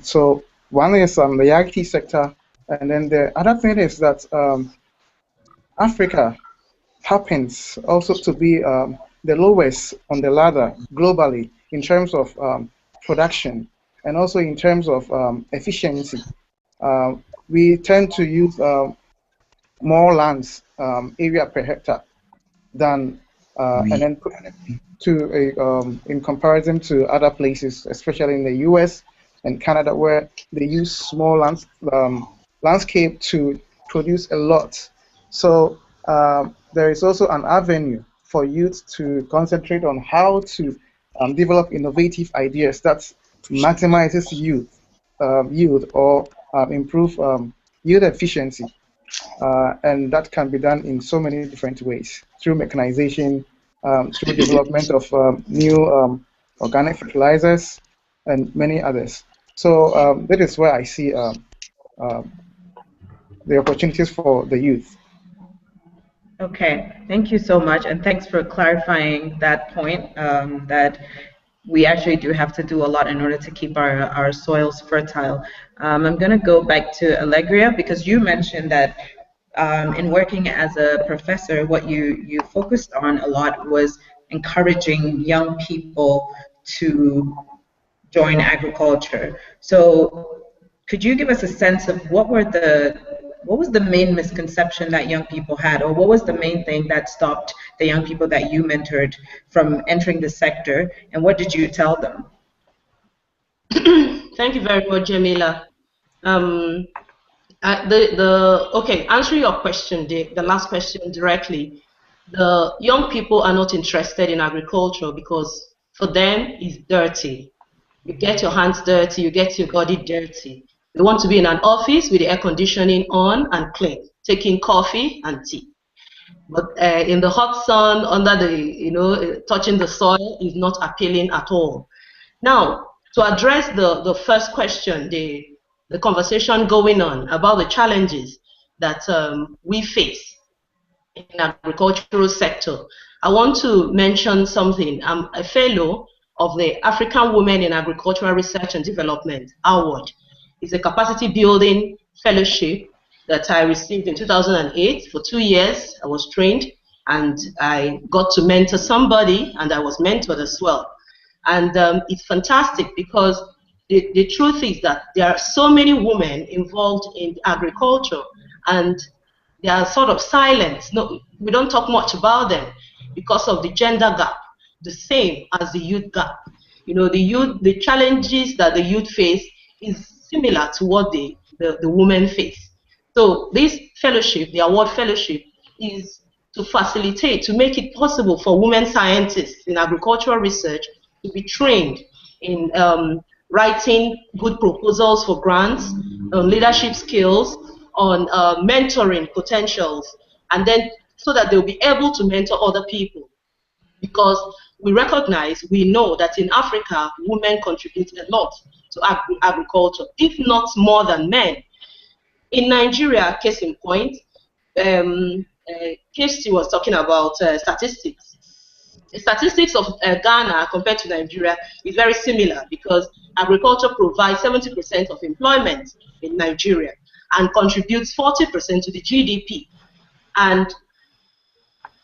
so one is the IT sector, and then the other thing is that Africa happens also to be the lowest on the ladder globally in terms of production and also in terms of efficiency. We tend to use more lands, area per hectare, than and then in comparison to other places, especially in the US and Canada, where they use small landscape to produce a lot. So there is also an avenue for youth to concentrate on how to develop innovative ideas that maximizes yield or improve yield efficiency. and that can be done in so many different ways, through mechanization, through development of new organic fertilizers, and many others. So that is where I see the opportunities for the youth. Okay, thank you so much, and thanks for clarifying that point, that we actually do have to do a lot in order to keep our soils fertile. I'm going to go back to Allegria, because you mentioned that in working as a professor, what you focused on a lot was encouraging young people to join agriculture. So could you give us a sense of what was the main misconception that young people had, or what was the main thing that stopped the young people that you mentored from entering the sector, and what did you tell them? Thank you very much, Jemila. Okay, answering your question, the last question directly, the young people are not interested in agriculture because for them it's dirty. You get your hands dirty, you get your body dirty. They want to be in an office with the air conditioning on and clean, taking coffee and tea. But in the hot sun, under the, touching the soil is not appealing at all. Now, to address the first question, the conversation going on about the challenges that we face in the agricultural sector, I want to mention something. I'm a fellow of the African Women in Agricultural Research and Development, AWARD. It's a capacity building fellowship that I received in 2008. For 2 years, I was trained, and I got to mentor somebody, and I was mentored as well. And it's fantastic because the truth is that there are so many women involved in agriculture, and they are sort of silent. No, we don't talk much about them because of the gender gap, the same as the youth gap. The challenges that the youth face is similar to what the women face. So this fellowship, the award fellowship, is to facilitate, to make it possible for women scientists in agricultural research to be trained in writing good proposals for grants, on leadership skills, on mentoring potentials, and then so that they'll be able to mentor other people. Because we know that in Africa, women contribute a lot to agriculture, if not more than men. In Nigeria, case in point, Kirstie was talking about statistics. The statistics of Ghana compared to Nigeria is very similar because agriculture provides 70% of employment in Nigeria and contributes 40% to the GDP. And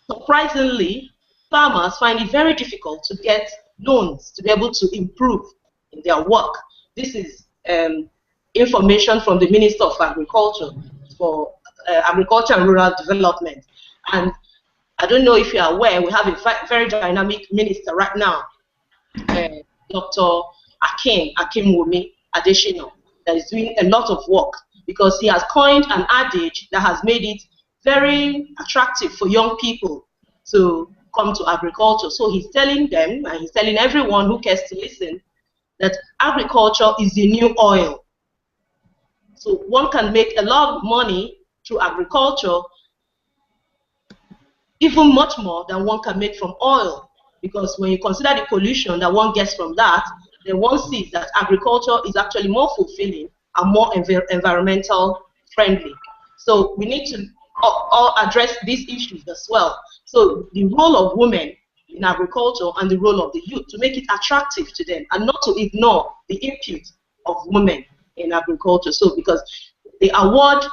surprisingly, farmers find it very difficult to get loans to be able to improve in their work. This is information from the Minister of Agriculture for Agriculture and Rural Development. And I don't know if you are aware, we have a very dynamic minister right now, Dr. Acheampong that is doing a lot of work because he has coined an adage that has made it very attractive for young people to come to agriculture. So he's telling them, and he's telling everyone who cares to listen, that agriculture is the new oil. So one can make a lot of money through agriculture, even much more than one can make from oil. Because when you consider the pollution that one gets from that, then one sees that agriculture is actually more fulfilling and more environmental friendly. So we need to all address these issues as well. So the role of women in agriculture and the role of the youth, to make it attractive to them and not to ignore the input of women in agriculture. So because the award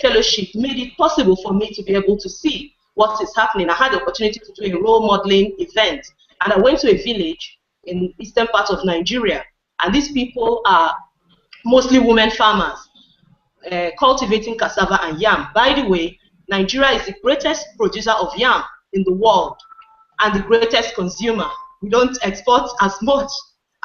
fellowship made it possible for me to be able to see what is happening. I had the opportunity to do a role modeling event, and I went to a village in the eastern part of Nigeria, and these people are mostly women farmers cultivating cassava and yam. By the way, Nigeria is the greatest producer of yam in the world and the greatest consumer. We don't export as much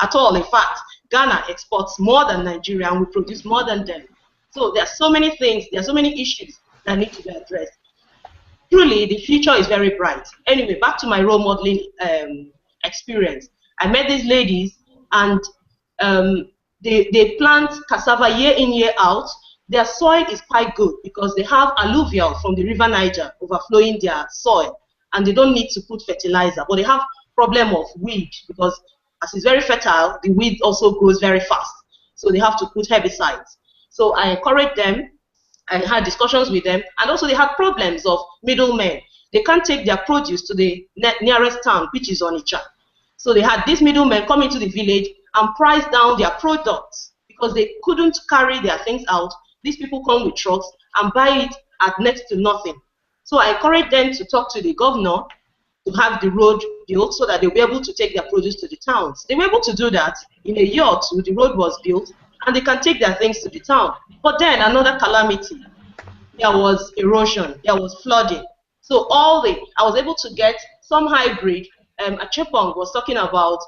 at all. In fact, Ghana exports more than Nigeria and we produce more than them. So there are so many things, there are so many issues that need to be addressed. Truly, the future is very bright. Anyway, back to my role modeling experience. I met these ladies and they plant cassava year in, year out their soil is quite good because they have alluvial from the river Niger overflowing their soil, and they don't need to put fertilizer, but they have problem of weed because as it's very fertile, the weed also grows very fast, so they have to put herbicides. So I encourage them. I had discussions with them, and also they have problems of middlemen. They can't take their produce to the nearest town, which is Onitsha. So they had these middlemen come into the village and price down their products because they couldn't carry their things out. These people come with trucks and buy it at next to nothing. So I encourage them to talk to the governor to have the road built so that they'll be able to take their produce to the towns. They were able to do that in a year or two. The road was built, and they can take their things to the town. But then another calamity. There was erosion, there was flooding. So I was able to get some hybrid. Acheampong was talking about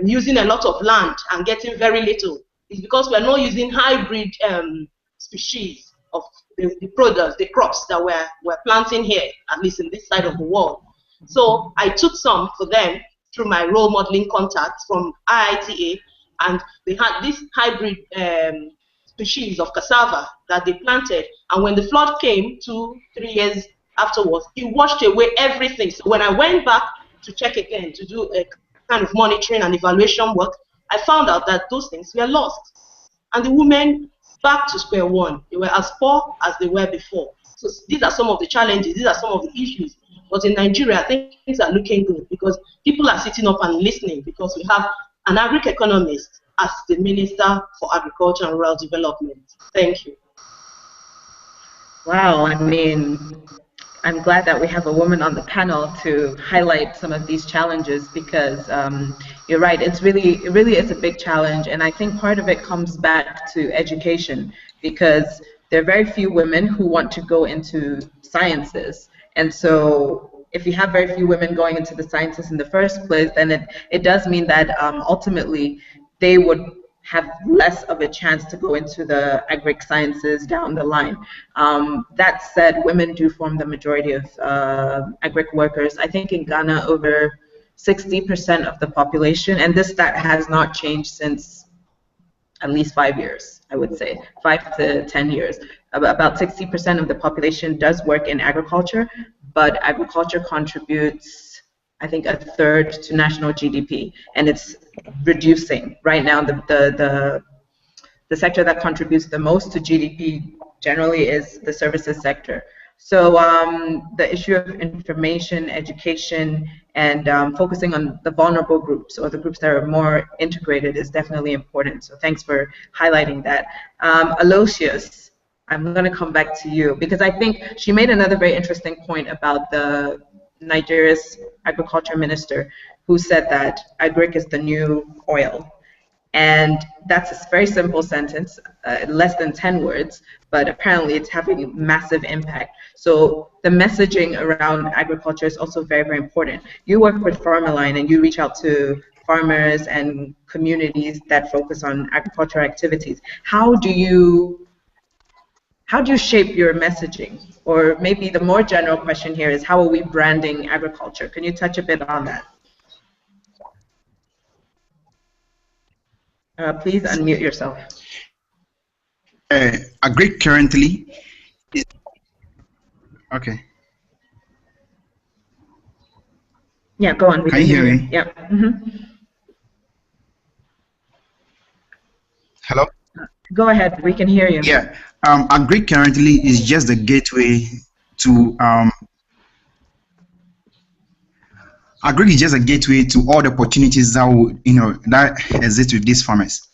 using a lot of land and getting very little. It's because we're not using hybrid species of the products, the crops that we're planting here, at least in this side of the world. So I took some for them through my role modeling contacts from IITA, and they had this hybrid species of cassava that they planted, and when the flood came 2-3 years afterwards, it washed away everything. So when I went back to check again to do a kind of monitoring and evaluation work, I found out that those things were lost, and the women back to square one. They were as poor as they were before. So these are some of the challenges, these are some of the issues. But in Nigeria, I think things are looking good because people are sitting up and listening, because we have an agri-economist as the Minister for Agriculture and Rural Development. Thank you. Wow, I mean, I'm glad that we have a woman on the panel to highlight some of these challenges, because you're right, it really is a big challenge, and I think part of it comes back to education, because there are very few women who want to go into sciences, and so if you have very few women going into the sciences in the first place, then it does mean that ultimately they would have less of a chance to go into the agric sciences down the line. That said, women do form the majority of agric workers. I think in Ghana, over 60% of the population, and this stat has not changed since at least 5 years, I would say, 5 to 10 years. About 60% of the population does work in agriculture, but agriculture contributes, I think, 1/3 to national GDP, and it's reducing. Right now, the sector that contributes the most to GDP generally is the services sector. So the issue of information, education, and focusing on the vulnerable groups, or the groups that are more integrated, is definitely important. So thanks for highlighting that. Aloysius, I'm going to come back to you, because I think she made another very interesting point about the Nigeria's agriculture minister, who said that agric is the new oil. And that's a very simple sentence, less than 10 words, but apparently it's having massive impact. So the messaging around agriculture is also very, very important. You work with Farmerline, and you reach out to farmers and communities that focus on agricultural activities. How do you shape your messaging? Or maybe the more general question here is, how are we branding agriculture? Can you touch a bit on that? Please unmute yourself. Agric currently is okay. Yeah, go on. We can you hear me? Yeah. Mm-hmm. Hello? Go ahead. We can hear you. Yeah. Agric currently is just the gateway to Agric is just a gateway to all the opportunities that would, that exist with these farmers.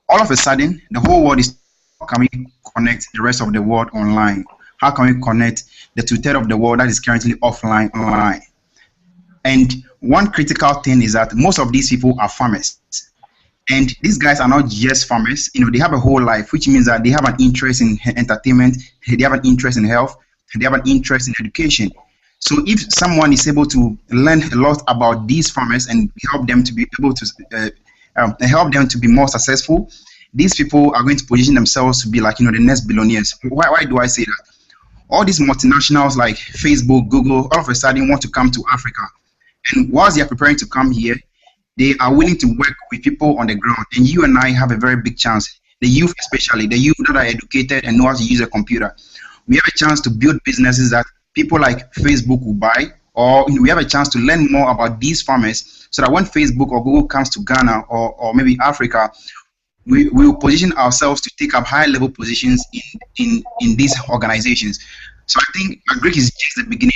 All of a sudden, the whole world is, how can we connect the rest of the world online? How can we connect the 2/3 of the world that is currently offline online? And one critical thing is that most of these people are farmers. And these guys are not just farmers, they have a whole life, which means that they have an interest in entertainment, they have an interest in health, they have an interest in education. So if someone is able to learn a lot about these farmers and help them to be able to help them to be more successful, these people are going to position themselves to be like, the next billionaires. Why do I say that? All these multinationals like Facebook, Google, all of a sudden want to come to Africa. And whilst they are preparing to come here, they are willing to work with people on the ground. And you and I have a very big chance. the youth especially, the youth that are educated and know how to use a computer. We have a chance to build businesses that people like Facebook will buy, or we have a chance to learn more about these farmers so that when Facebook or Google comes to Ghana or maybe Africa, we will position ourselves to take up high level positions in these organizations. So I think Agric is just the beginning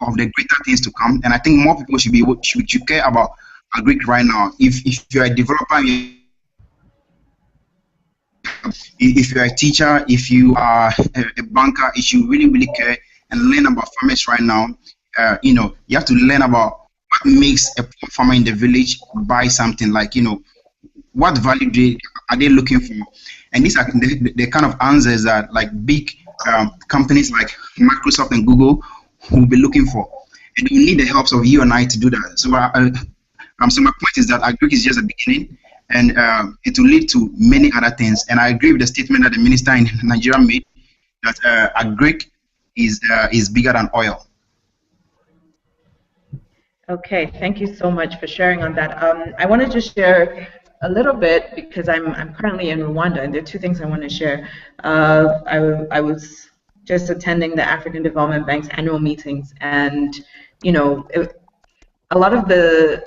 of the greater things to come, and I think more people should care about Agric right now. If you're a developer, if you're a teacher, if you are a banker, if you really care and learn about farmers right now, you have to learn about what makes a farmer in the village buy something, like, what value are they looking for? And these are the kind of answers that like big companies like Microsoft and Google will be looking for. And we need the help of you and I to do that. So, so my point is that Agric is just a beginning, and it will lead to many other things. And I agree with the statement that the minister in Nigeria made, that Agric is bigger than oil. Okay, thank you so much for sharing on that. I want to just share a little bit, because I'm currently in Rwanda, and there are two things I want to share. I was just attending the African Development Bank's annual meetings, and a lot of the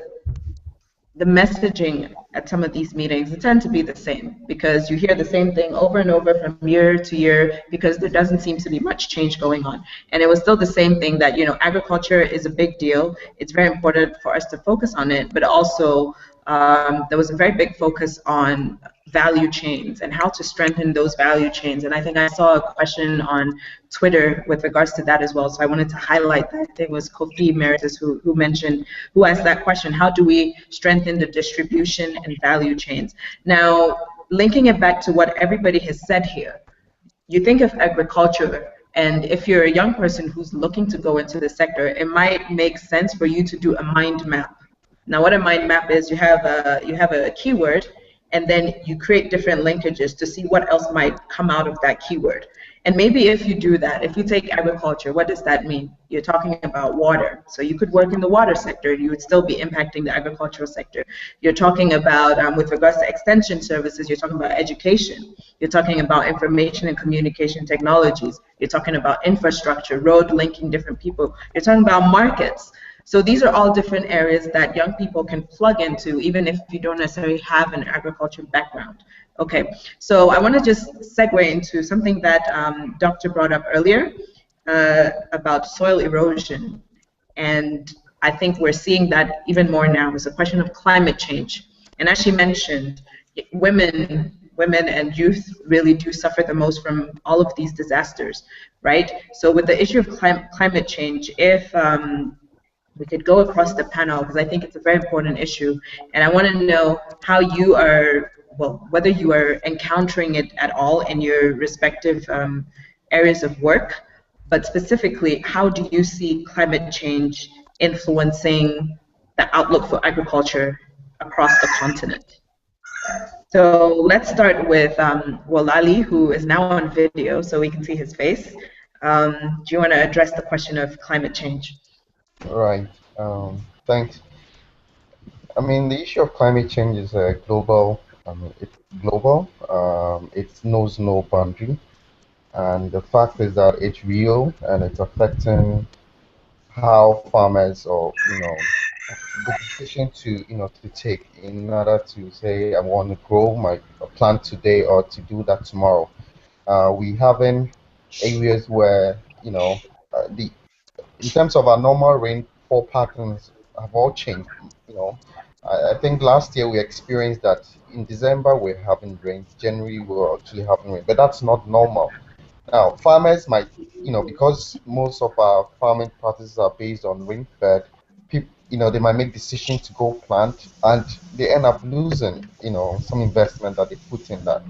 messaging at some of these meetings, it tends to be the same, because you hear the same thing over and over from year to year, because there doesn't seem to be much change going on. And it was still the same thing, that agriculture is a big deal. It's very important for us to focus on it, but also there was a very big focus on value chains and how to strengthen those value chains. And I think I saw a question on Twitter with regards to that as well. So I wanted to highlight that. I think it was Kofi Emeritus who asked that question: how do we strengthen the distribution and value chains? Now, linking it back to what everybody has said here, you think of agriculture, and if you're a young person who's looking to go into the sector, it might make sense for you to do a mind map. Now, what a mind map is, you have a keyword, and then you create different linkages to see what else might come out of that keyword. And maybe if you do that, if you take agriculture, what does that mean? You're talking about water. So you could work in the water sector, you would still be impacting the agricultural sector. You're talking about, with regards to extension services, you're talking about education. You're talking about information and communication technologies. You're talking about infrastructure, road linking different people. You're talking about markets. So these are all different areas that young people can plug into, even if you don't necessarily have an agriculture background. Okay, so I want to just segue into something that Dr. brought up earlier about soil erosion. And I think we're seeing that even more now. It's a question of climate change. And as she mentioned, women and youth really do suffer the most from all of these disasters, right? So with the issue of climate change, if we could go across the panel, because I think it's a very important issue, and I want to know how you are, well, whether you are encountering it at all in your respective areas of work, but specifically, how do you see climate change influencing the outlook for agriculture across the continent? So let's start with Wolali, who is now on video, so we can see his face. Do you want to address the question of climate change? Right. Thanks. I mean, the issue of climate change is global. It's global. It knows no boundary, and the fact is that it's real and it's affecting how farmers, or the decision to take in order to say, I want to grow my plant today or to do that tomorrow. We have in areas where in terms of our normal rainfall patterns have all changed. I think last year we experienced that in December we're having rain, January we're actually having rain, but that's not normal. Now, farmers might, because most of our farming practices are based on rainfed, they might make decisions to go plant, and they end up losing, some investment that they put in that.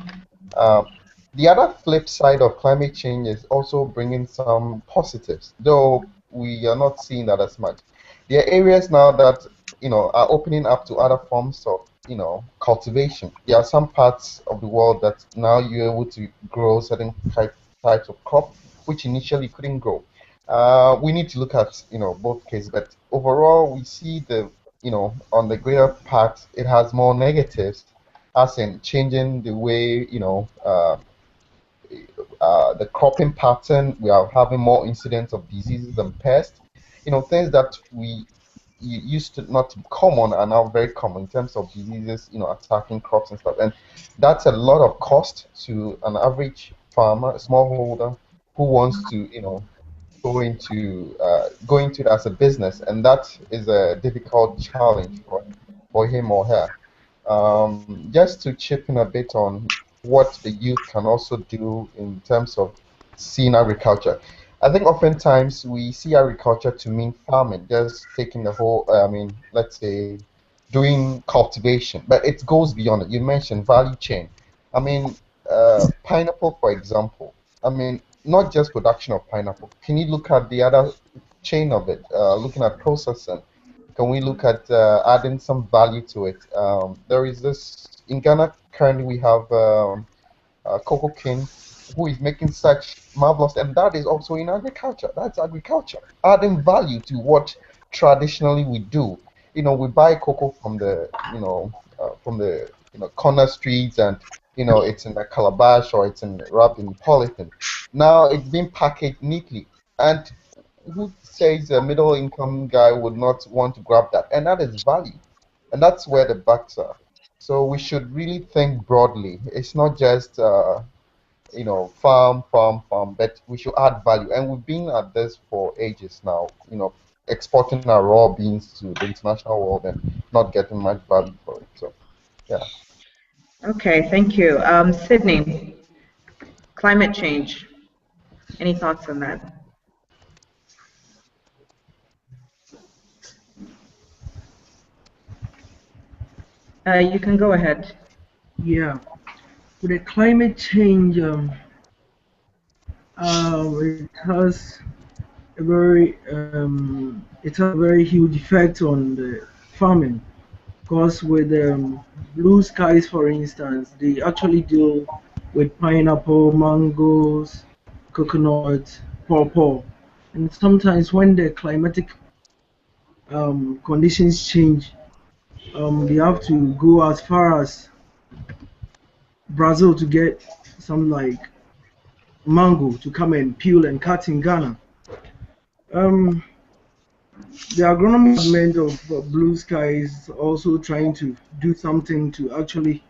The other flip side of climate change is also bringing some positives, though we are not seeing that as much. There are areas now that are opening up to other forms of cultivation. There are some parts of the world that now you're able to grow certain types of crop which initially couldn't grow. We need to look at both cases, but overall we see the on the greater part it has more negatives as in changing the way, the cropping pattern. We are having more incidents of diseases and pests. Things that we used to not be common are now very common in terms of diseases, attacking crops and stuff. And that's a lot of cost to an average farmer, a smallholder, who wants to, go into it as a business, and that is a difficult challenge for him or her. Just to chip in a bit on what the youth can also do in terms of seeing agriculture. I think oftentimes we see agriculture to mean farming, just taking the whole, let's say, doing cultivation, but it goes beyond it. You mentioned value chain. I mean, pineapple, for example. I mean, not just production of pineapple. Can you look at the other chain of it, looking at processing? Can we look at adding some value to it? There is this, in Ghana, currently we have Coco King, who is making such marvelous, and that is also in agriculture. That's agriculture, adding value to what traditionally we do. We buy cocoa from the, corner streets, and it's in a calabash or it's wrapped in polythene. Now it's being packaged neatly, and who says a middle income guy would not want to grab that? And that is value, and that's where the bucks are. So we should really think broadly. It's not just farm, but we should add value. And we've been at this for ages now, exporting our raw beans to the international world and not getting much value for it. So, yeah. Okay, thank you. Sydney, climate change. Any thoughts on that? You can go ahead. Yeah, with the climate change, it has a very huge effect on the farming. Because with blue skies, for instance, they actually deal with pineapple, mangoes, coconut, pawpaw, and sometimes when the climatic conditions change, they have to go as far as Brazil to get some like mango to come and peel and cut in Ghana. The agronomy department of Blue Sky is also trying to do something to actually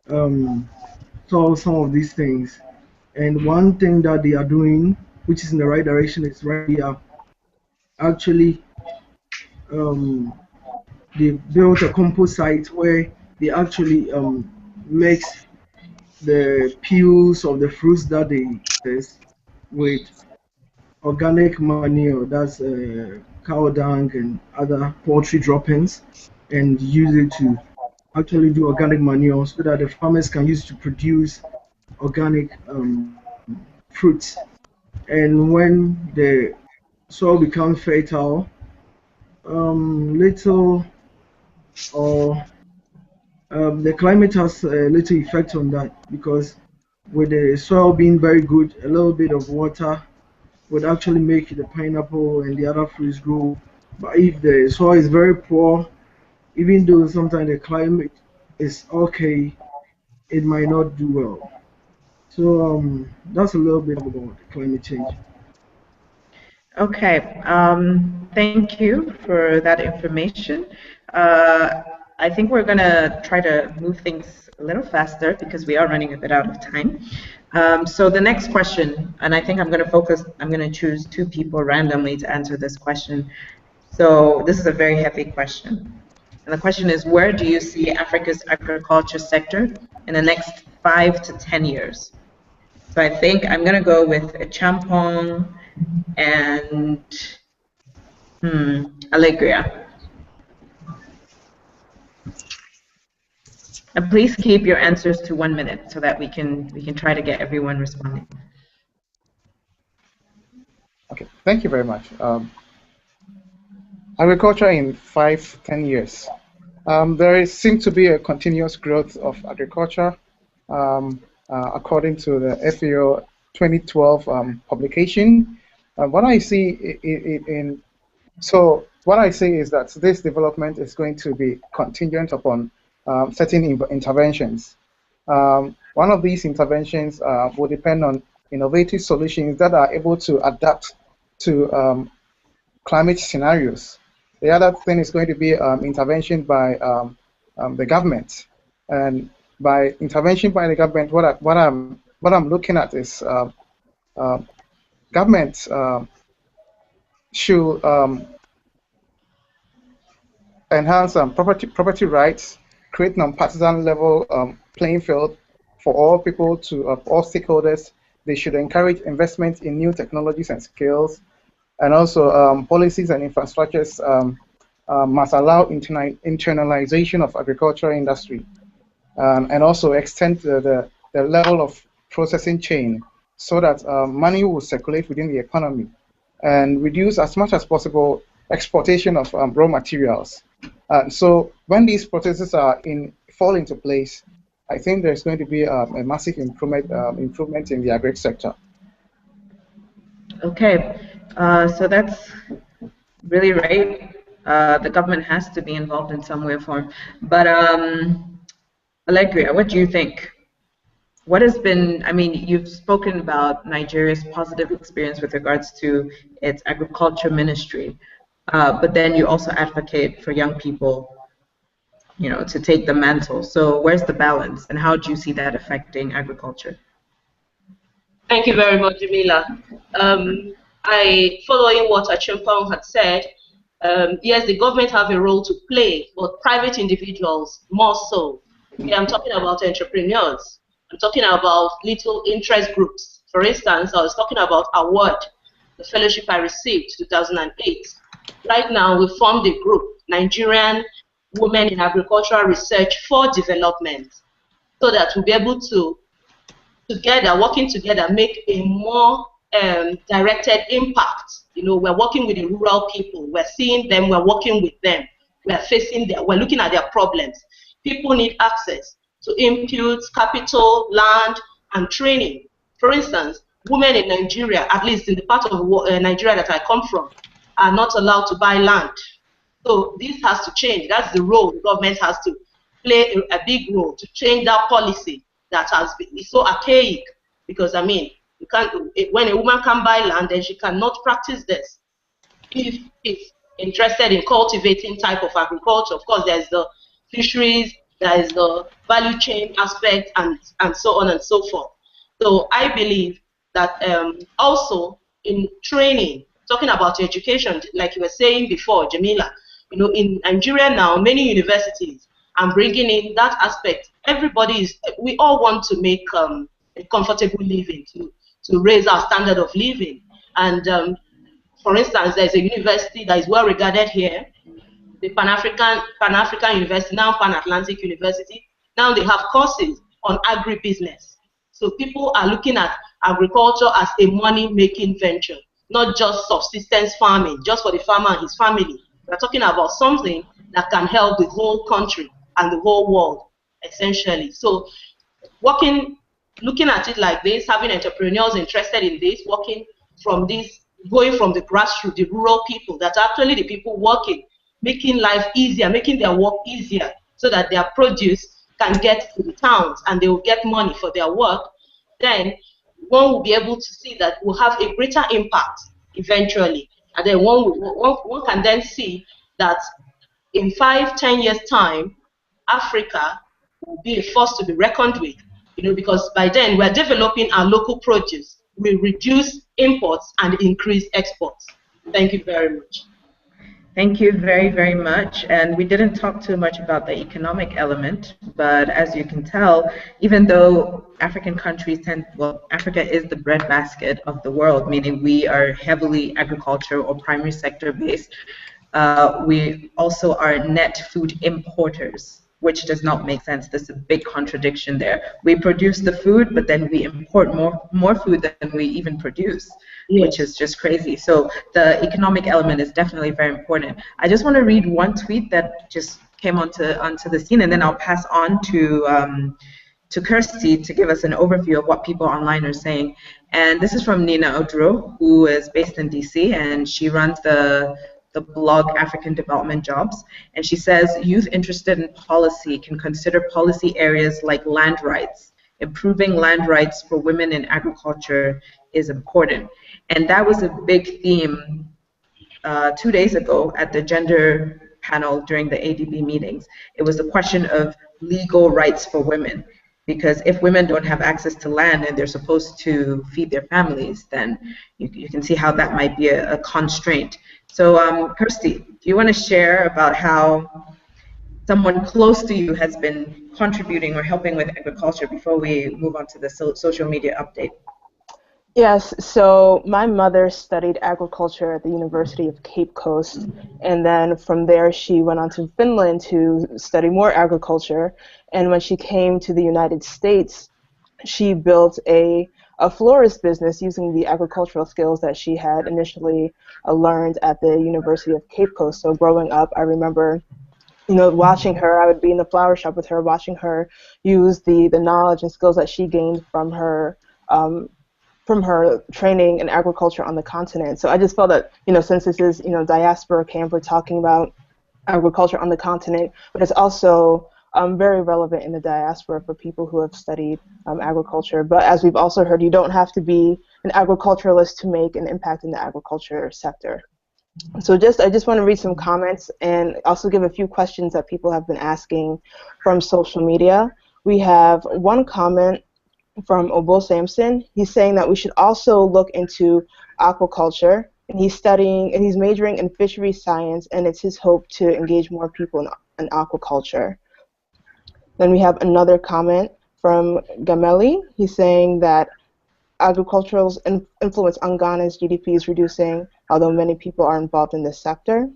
solve some of these things. And one thing that they are doing, which is in the right direction, is they are actually they built a compost site where they actually mix the peels of the fruits that they test with organic manure, that's cow dung and other poultry droppings, and use it to actually do organic manure so that the farmers can use it to produce organic fruits. And when the soil becomes fertile, little or the climate has a little effect on that, because with the soil being very good, a little bit of water would actually make the pineapple and the other fruits grow. But if the soil is very poor, even though sometimes the climate is okay, it might not do well. So that's a little bit about climate change. Okay, thank you for that information. I think we're going to try to move things a little faster because we are running a bit out of time. So the next question, and I think I'm going to choose two people randomly to answer this question. So this is a very heavy question. And the question is, where do you see Africa's agriculture sector in the next 5 to 10 years? So I think I'm going to go with Acheampong and Alegria. And please keep your answers to 1 minute so that we can try to get everyone responding. Okay, thank you very much. Agriculture in 5-10 years. There seems to be a continuous growth of agriculture. According to the FAO 2012 publication, what I see what I see is that this development is going to be contingent upon certain interventions. One of these interventions will depend on innovative solutions that are able to adapt to climate scenarios. The other thing is going to be intervention by the government, and by intervention by the government, what I'm looking at is government should enhance property rights, create non-partisan level playing field for all people all stakeholders. They should encourage investment in new technologies and skills, and also policies and infrastructures must allow internalization of agricultural industry, and also extend the level of processing chain so that money will circulate within the economy, and reduce as much as possible exportation of raw materials. So when these processes fall into place, I think there's going to be a massive improvement in the agri sector. Okay, so that's really right. The government has to be involved in some way or form. But Allegra, what do you think? What has been, I mean, you've spoken about Nigeria's positive experience with regards to its agriculture ministry, but then you also advocate for young people, you know, to take the mantle. So where's the balance, and how do you see that affecting agriculture? Thank you very much, Jemila. Following what Acheampong had said, yes, the government have a role to play, but private individuals more so. I'm talking about entrepreneurs. I'm talking about little interest groups. For instance, I was talking about award, the fellowship I received 2008. Right now, we formed a group, Nigerian Women in Agricultural Research for Development, so that we'll be able to, together, working together, make a more directed impact. You know, we're working with the rural people. We're seeing them. We're working with them. We're facing them. We're looking at their problems. People need access to inputs, capital, land, and training. For instance, women in Nigeria, at least in the part of Nigeria that I come from, are not allowed to buy land. So this has to change. That's the role the government has to play a big role to change that policy that has been so archaic. Because I mean, you can't, when a woman can buy land, then she cannot practice this. If she's interested in cultivating type of agriculture, of course, there's the fisheries, there is the value chain aspect, and so on and so forth. So I believe that also in training, talking about education, like you were saying before, Jemila, you know, in Nigeria now, many universities are bringing in that aspect. We all want to make a comfortable living, to raise our standard of living. And for instance, there's a university that is well regarded here, the Pan-African University, now Pan-Atlantic University. Now they have courses on agribusiness. So people are looking at agriculture as a money-making venture, not just subsistence farming, just for the farmer and his family. We're talking about something that can help the whole country and the whole world, essentially. So looking at it like this, having entrepreneurs interested in this, working from this, going from the grassroots, the rural people, that are actually the people working, making life easier, making their work easier, so that their produce can get to the towns and they will get money for their work, then one will be able to see that we'll have a greater impact eventually. And then one can then see that in 5-10 years' time, Africa will be a force to be reckoned with. You know, because by then we're developing our local produce. We reduce imports and increase exports. Thank you very much. Thank you very, very much. And we didn't talk too much about the economic element, but as you can tell, even though African countries Africa is the breadbasket of the world, meaning we are heavily agriculture or primary sector based, we also are net food importers, which does not make sense. There's a big contradiction there. We produce the food, but then we import more food than we even produce, yes, which is just crazy. So the economic element is definitely very important. I just want to read one tweet that just came onto the scene, and then I'll pass on to Kirstie to give us an overview of what people online are saying. And this is from Nina Odro, who is based in DC, and she runs the the blog African Development Jobs. And she says, youth interested in policy can consider policy areas like land rights. Improving land rights for women in agriculture is important. And that was a big theme 2 days ago at the gender panel during the ADB meetings. It was the question of legal rights for women. Because if women don't have access to land and they're supposed to feed their families, then you can see how that might be a constraint. So Kirstie, do you want to share about how someone close to you has been contributing or helping with agriculture before we move on to the social media update? Yes, so my mother studied agriculture at the University of Cape Coast, and then from there she went on to Finland to study more agriculture. And when she came to the United States, she built a florist business using the agricultural skills that she had initially learned at the University of Cape Coast. So growing up, I remember, you know, watching her. I would be in the flower shop with her, watching her use the knowledge and skills that she gained from her training in agriculture on the continent. So I just felt that, you know, since this is, you know, diaspora camp, we're talking about agriculture on the continent, but it's also very relevant in the diaspora for people who have studied agriculture. But as we've also heard, you don't have to be an agriculturalist to make an impact in the agriculture sector. So I just want to read some comments and also give a few questions that people have been asking from social media. We have one comment from Obo Samson. He's saying that we should also look into aquaculture, and he's majoring in fisheries science, and it's his hope to engage more people in aquaculture. Then we have another comment from Gameli. He's saying that agricultural's influence on Ghana's GDP is reducing, although many people are involved in this sector.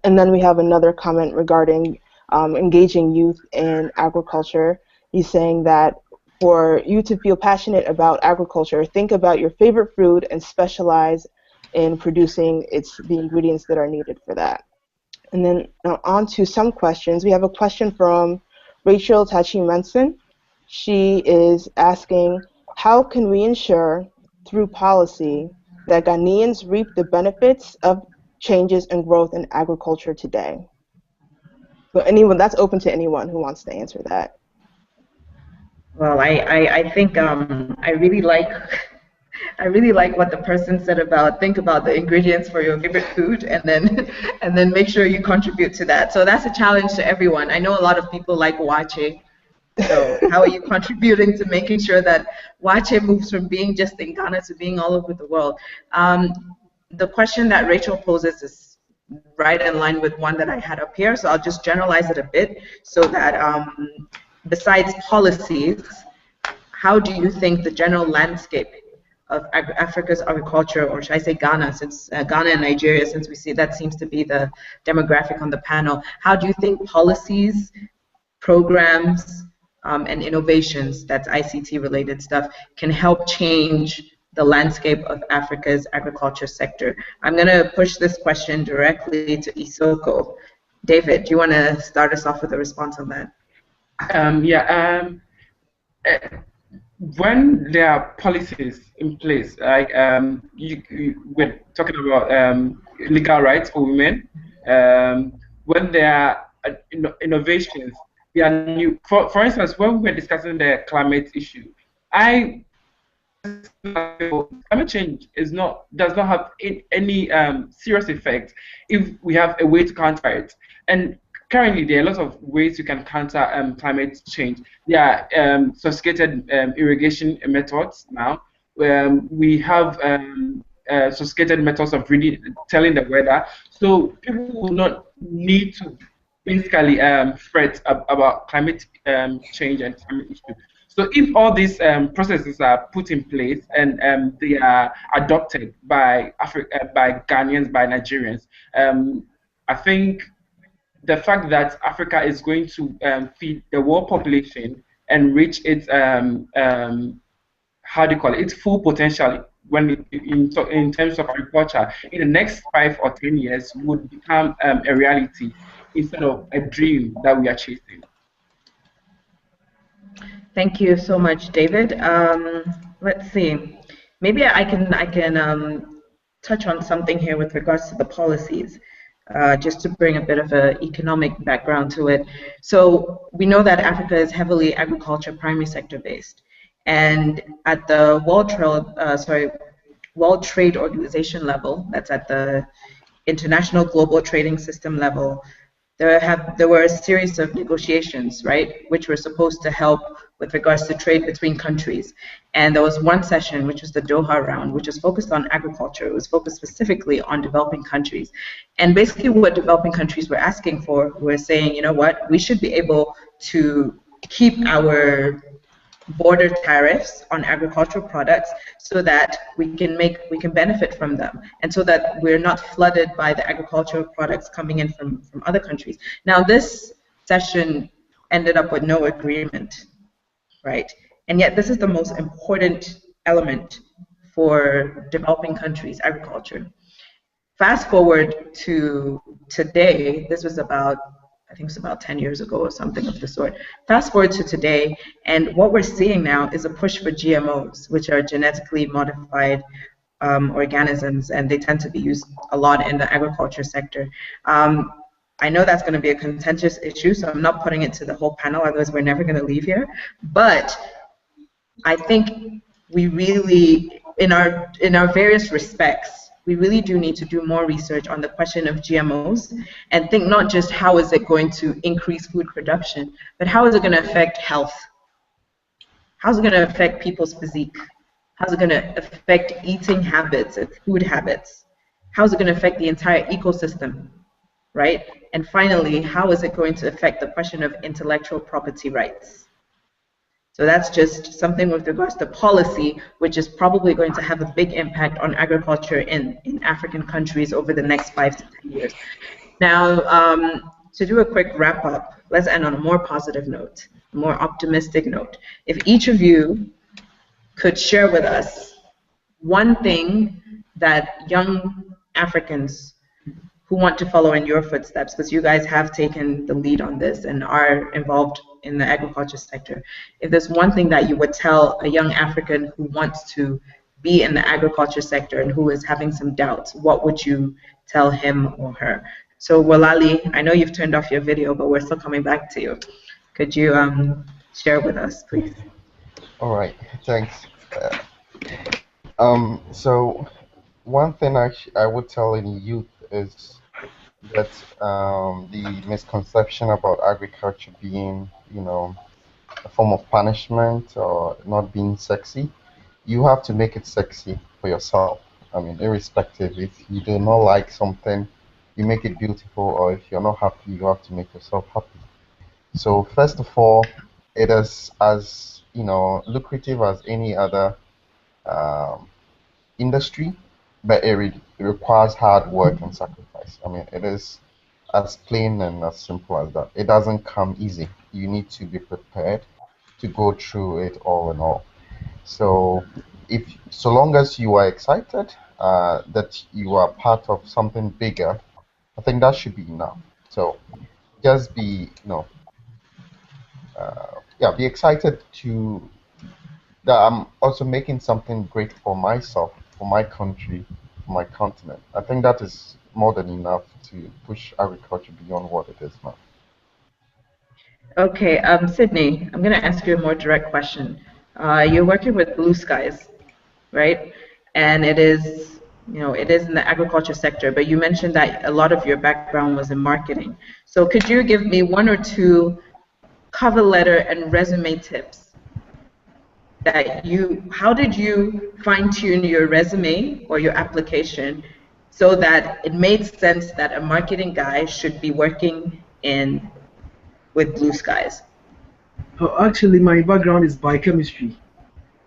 And then we have another comment regarding engaging youth in agriculture. He's saying that for you to feel passionate about agriculture, think about your favorite food and specialize in producing the ingredients that are needed for that. And then on to some questions. We have a question from Rachel Tachi-Menson. She is asking, how can we ensure through policy that Ghanaians reap the benefits of changes and growth in agriculture today? So that's open to anyone who wants to answer that. Well, I think I really like what the person said about think about the ingredients for your favorite food and then make sure you contribute to that. So that's a challenge to everyone. I know a lot of people like wache. So how are you contributing to making sure that wache moves from being just in Ghana to being all over the world? The question that Rachel poses is right in line with one that I had up here. So I'll just generalize it a bit so that besides policies, how do you think the general landscape of Africa's agriculture, or should I say Ghana, since Ghana and Nigeria, since we see that seems to be the demographic on the panel, how do you think policies, programs, and innovations, that's ICT related stuff, can help change the landscape of Africa's agriculture sector? I'm going to push this question directly to Isoko. David, do you want to start us off with a response on that? When there are policies in place, like we're talking about legal rights for women, when there are innovations, they are new. For instance, when we were discussing the climate issue, climate change does not have any serious effect if we have a way to counter it. And currently, there are lots of ways you can counter climate change. There are sophisticated irrigation methods now. We have sophisticated methods of really telling the weather, so people will not need to basically fret about climate change and climate issue. So if all these processes are put in place and they are adopted by by Ghanaians, by Nigerians, I think the fact that Africa is going to feed the world population and reach its its full potential in terms of agriculture in the next 5 or 10 years would become a reality instead of a dream that we are chasing. Thank you so much, David. Let's see. Maybe I can touch on something here with regards to the policies. just to bring a bit of an economic background to it. So we know that Africa is heavily agriculture, primary sector based. And at the World Trade Organization level, that's at the international global trading system level, there were a series of negotiations, right, which were supposed to help with regards to trade between countries. And there was one session, which was the Doha round, which was focused on agriculture. It was focused specifically on developing countries. And basically what developing countries were asking for were saying, you know what, we should be able to keep our border tariffs on agricultural products so that we can benefit from them, and so that we're not flooded by the agricultural products coming in from other countries. Now this session ended up with no agreement, right? And yet this is the most important element for developing countries, agriculture. Fast forward to today, this was about, I think it's about 10 years ago or something of the sort. Fast forward to today, and what we're seeing now is a push for GMOs, which are genetically modified organisms, and they tend to be used a lot in the agriculture sector. I know that's going to be a contentious issue, so I'm not putting it to the whole panel, otherwise we're never going to leave here. But I think we really, in our various respects, we really do need to do more research on the question of GMOs and think not just how is it going to increase food production, but how is it going to affect health? How's it going to affect people's physique? How's it going to affect eating habits and food habits? How's it going to affect the entire ecosystem, right? And finally, how is it going to affect the question of intellectual property rights? So that's just something with regards to policy, which is probably going to have a big impact on agriculture in African countries over the next 5 to 10 years. Now, to do a quick wrap up, let's end on a more positive note, a more optimistic note. If each of you could share with us one thing that young Africans who want to follow in your footsteps, because you guys have taken the lead on this and are involved in the agriculture sector. If there's one thing that you would tell a young African who wants to be in the agriculture sector and who is having some doubts, what would you tell him or her? So Walali, I know you've turned off your video, but we're still coming back to you. Could you share with us, please? All right, thanks. So one thing I would tell any youth is that the misconception about agriculture being, you know, a form of punishment or not being sexy, you have to make it sexy for yourself. I mean, irrespective, if you do not like something, you make it beautiful, or if you're not happy, you have to make yourself happy. So first of all, it is as, you know, lucrative as any other industry, but it requires hard work and sacrifice. I mean, it is as plain and as simple as that. It doesn't come easy. You need to be prepared to go through it all in all. So so long as you are excited that you are part of something bigger, I think that should be enough. So just be, be excited that I'm also making something great for myself, for my country, for my continent. I think that is more than enough to push agriculture beyond what it is now. Okay, Sydney, I'm going to ask you a more direct question. You're working with Blue Skies, right? And it is, it is in the agriculture sector, but you mentioned that a lot of your background was in marketing. So could you give me 1 or 2 cover letter and resume tips that how did you fine-tune your resume or your application so that it made sense that a marketing guy should be working with Blue Skies? Oh, actually, my background is biochemistry.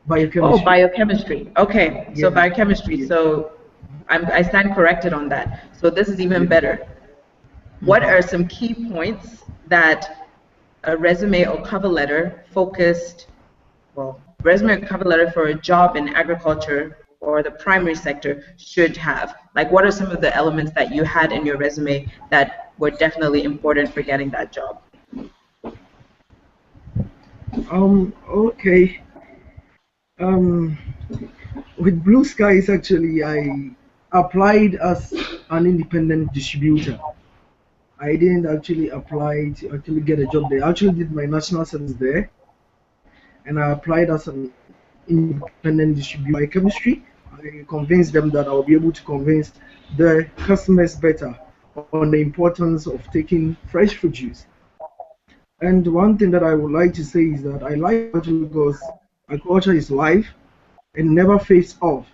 Oh, biochemistry. Okay, yeah. So biochemistry. Yeah. So I stand corrected on that. So this is even better. What are some key points that a resume or cover letter resume or cover letter for a job in agriculture or the primary sector should have? Like, what are some of the elements that you had in your resume that were definitely important for getting that job? Okay. With Blue Skies, actually, I applied as an independent distributor. I didn't actually apply to actually get a job there. I actually did my national service there, and I applied as an independent distributor by chemistry. I convinced them that I'll be able to convince the customers better on the importance of taking fresh fruit juice. And one thing that I would like to say is that I like agriculture because agriculture is life and never fades off.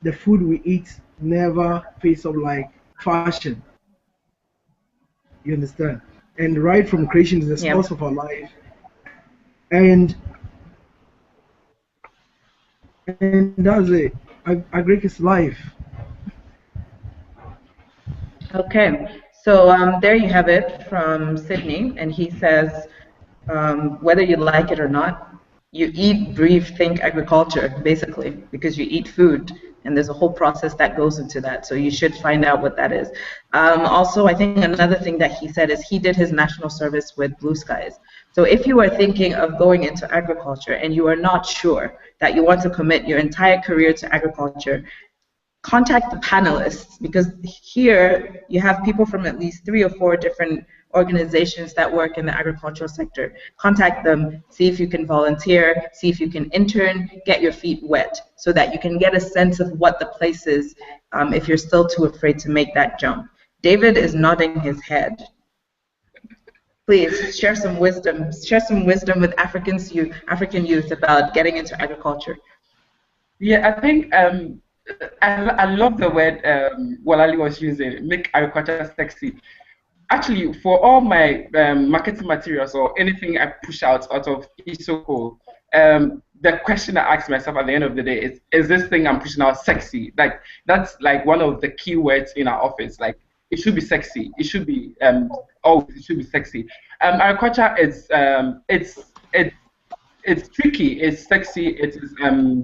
The food we eat never fades off like fashion. You understand? And right from creation is the source of our life. And that's it. Agric is life. Okay, so there you have it from Sydney, and he says, whether you like it or not, you eat, breathe, think agriculture, basically, because you eat food, and there's a whole process that goes into that, so you should find out what that is. Also, I think another thing that he said is he did his national service with Blue Skies. So if you are thinking of going into agriculture and you are not sure that you want to commit your entire career to agriculture, contact the panelists, because here you have people from at least 3 or 4 different organizations that work in the agricultural sector. Contact them, see if you can volunteer, see if you can intern, get your feet wet, so that you can get a sense of what the place is if you're still too afraid to make that jump. David is nodding his head. Please share some wisdom. Share some wisdom with African youth about getting into agriculture. Yeah, I think I love the word Walali was using, make agriculture sexy. Actually, for all my marketing materials or anything I push out of Isoko, the question I ask myself at the end of the day is this thing I'm pushing out sexy? Like, that's like one of the key words in our office. Like, it should be sexy. It should be it should be sexy. Agriculture is it's tricky, it's sexy, it is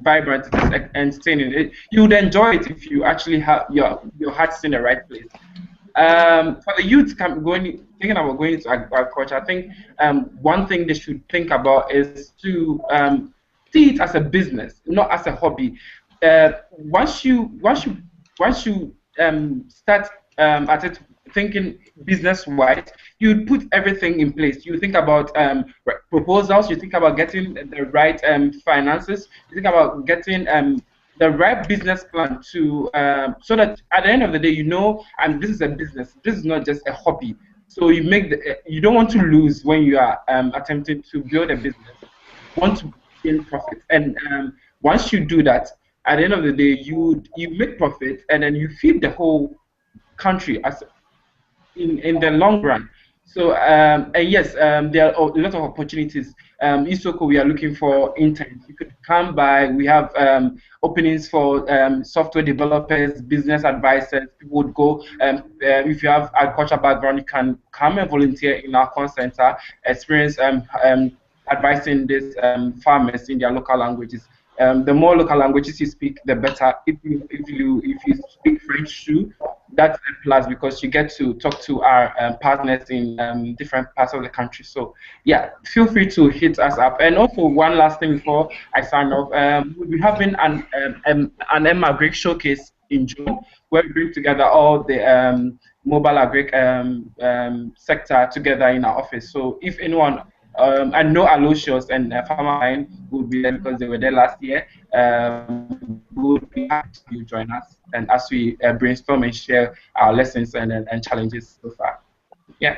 vibrant, it is entertaining. You would enjoy it if you actually have your heart's in the right place. For the youth thinking about going into agriculture, I think one thing they should think about is to see it as a business, not as a hobby. Once you start at it thinking business-wise, you put everything in place. You think about proposals, you think about getting the right finances, you think about getting the right business plan to so that at the end of the day, you know, this is a business. This is not just a hobby. So you don't want to lose when you are attempting to build a business. You want to gain profit, and once you do that, at the end of the day, you make profit, and then you feed the whole country as in the long run. So and yes, there are a lot of opportunities. Isoko, we are looking for interns. You could come by. We have openings for software developers, business advisors. People would go. If you have agriculture background, you can come and volunteer in our call center. Experience advising these farmers in their local languages. The more local languages you speak, the better. If you speak French too, that's a plus because you get to talk to our partners in different parts of the country. So yeah, feel free to hit us up. And also one last thing before I sign off, we'll be having an agric showcase in June where we bring together all the mobile agric sector together in our office. So if anyone I know Aloysius and Farmerline will be there because they were there last year. We'll be happy to join us and as we brainstorm and share our lessons and challenges so far. Yeah.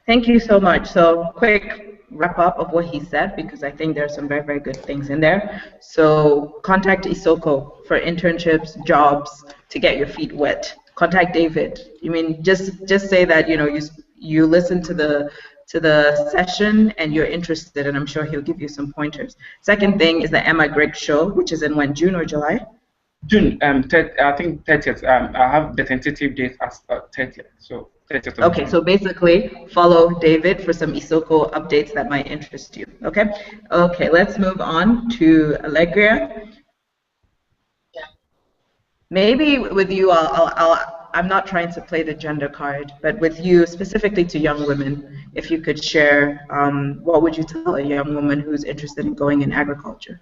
Thank you so much. So quick wrap up of what he said, because I think there are some very, very good things in there. So contact Isoko for internships, jobs, to get your feet wet. Contact David. I mean, just say that you listen to the session and you're interested, and I'm sure he'll give you some pointers. Second thing is the Emma Greg show, which is in when, June or July? June, I think 30th. I have the tentative date as 30th. So 30th. Okay, so basically follow David for some Isoko updates that might interest you. Okay. Okay, let's move on to Allegria. Maybe with you, I'm not trying to play the gender card, but with you, specifically to young women, if you could share, what would you tell a young woman who's interested in going in agriculture?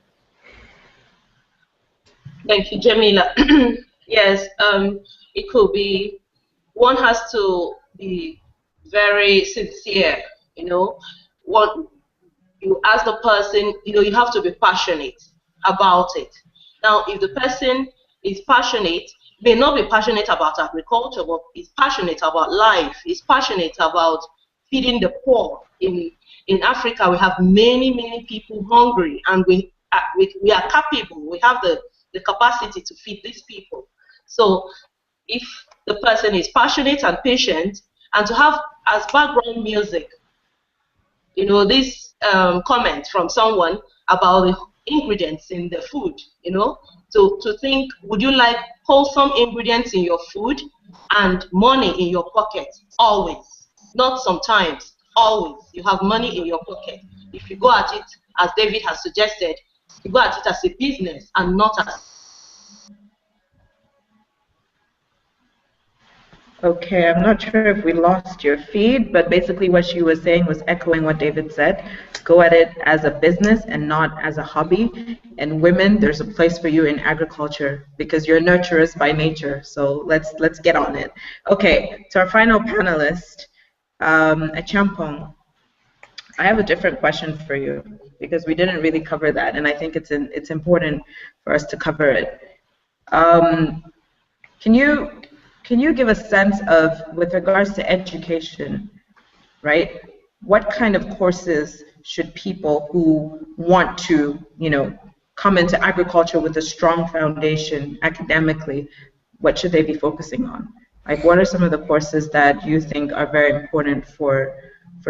Thank you, Jemila. Yes, it could be, one has to be very sincere, you know. What you ask the person, you know, you have to be passionate about it. Now, if the person is passionate, may not be passionate about agriculture, but is passionate about life, is passionate about feeding the poor. In Africa, we have many people hungry, and we are capable. We have the capacity to feed these people. So if the person is passionate and patient, and to have as background music, you know, this comment from someone about the ingredients in the food, you know, to think, would you like wholesome ingredients in your food and money in your pocket? Always, not sometimes, always. You have money in your pocket. If you go at it, as David has suggested, you go at it as a business and not as... Okay, I'm not sure if we lost your feed, but basically what she was saying was echoing what David said. Go at it as a business and not as a hobby. And women, there's a place for you in agriculture because you're nurturers by nature. So let's get on it. Okay, to our final panelist, Acheampong. I have a different question for you because we didn't really cover that, and I think it's important for us to cover it. Can you give a sense of, with regards to education, right? What kind of courses should people who want to, you know, come into agriculture with a strong foundation academically, what should they be focusing on? Like, what are some of the courses that you think are very important for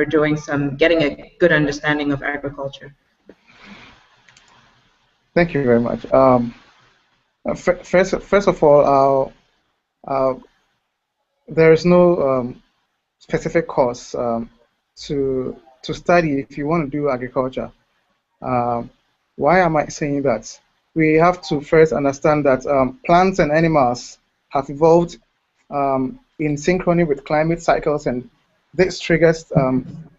getting a good understanding of agriculture? Thank you very much. First of all, there is no specific course to study if you want to do agriculture. Why am I saying that? We have to first understand that plants and animals have evolved in synchrony with climate cycles, and this triggers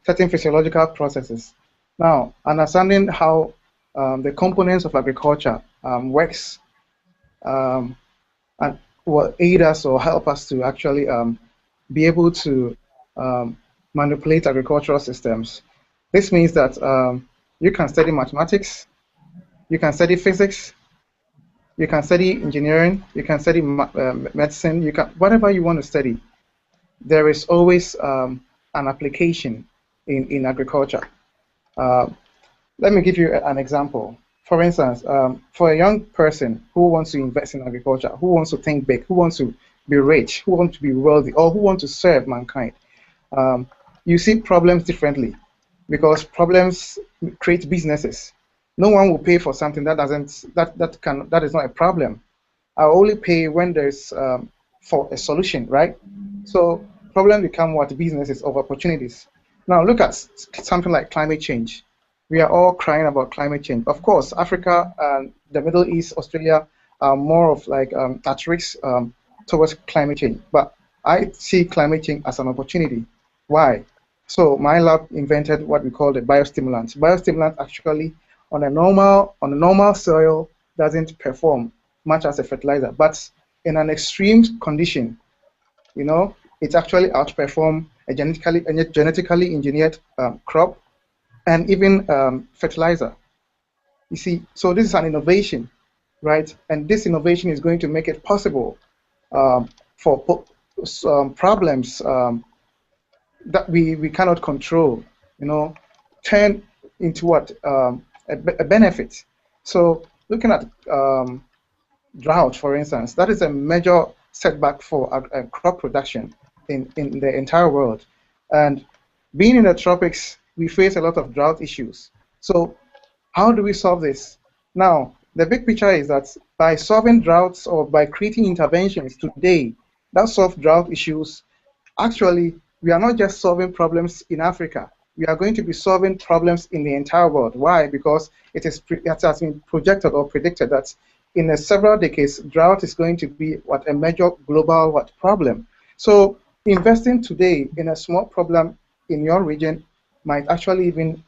certain physiological processes. Now, understanding how the components of agriculture works and will aid us or help us to actually be able to manipulate agricultural systems. This means that you can study mathematics, you can study physics, you can study engineering, you can study medicine, you can, whatever you want to study. There is always an application in agriculture. Let me give you an example. For instance, for a young person who wants to invest in agriculture, who wants to think big, who wants to be rich, who wants to be wealthy, or who wants to serve mankind, you see problems differently because problems create businesses. No one will pay for something that is not a problem. I'll only pay when there's for a solution, right? So problems become what? Businesses of opportunities. Now look at something like climate change. We are all crying about climate change. Of course, Africa and the Middle East, Australia are more of like at risk towards climate change. But I see climate change as an opportunity. Why? So my lab invented what we call the biostimulant. Biostimulant actually on a normal soil doesn't perform much as a fertilizer, but in an extreme condition, you know, it actually outperforms a genetically engineered crop and even fertilizer. You see, so this is an innovation, right? And this innovation is going to make it possible for problems that we cannot control, you know, turn into what? A benefit. So looking at drought, for instance, that is a major setback for crop production in the entire world. And being in the tropics, we face a lot of drought issues. So how do we solve this? Now, the big picture is that by solving droughts or by creating interventions today that solve drought issues, actually, we are not just solving problems in Africa. We are going to be solving problems in the entire world. Why? Because it has been projected or predicted that in several decades, drought is going to be what a major global problem. So investing today in a small problem in your region might actually even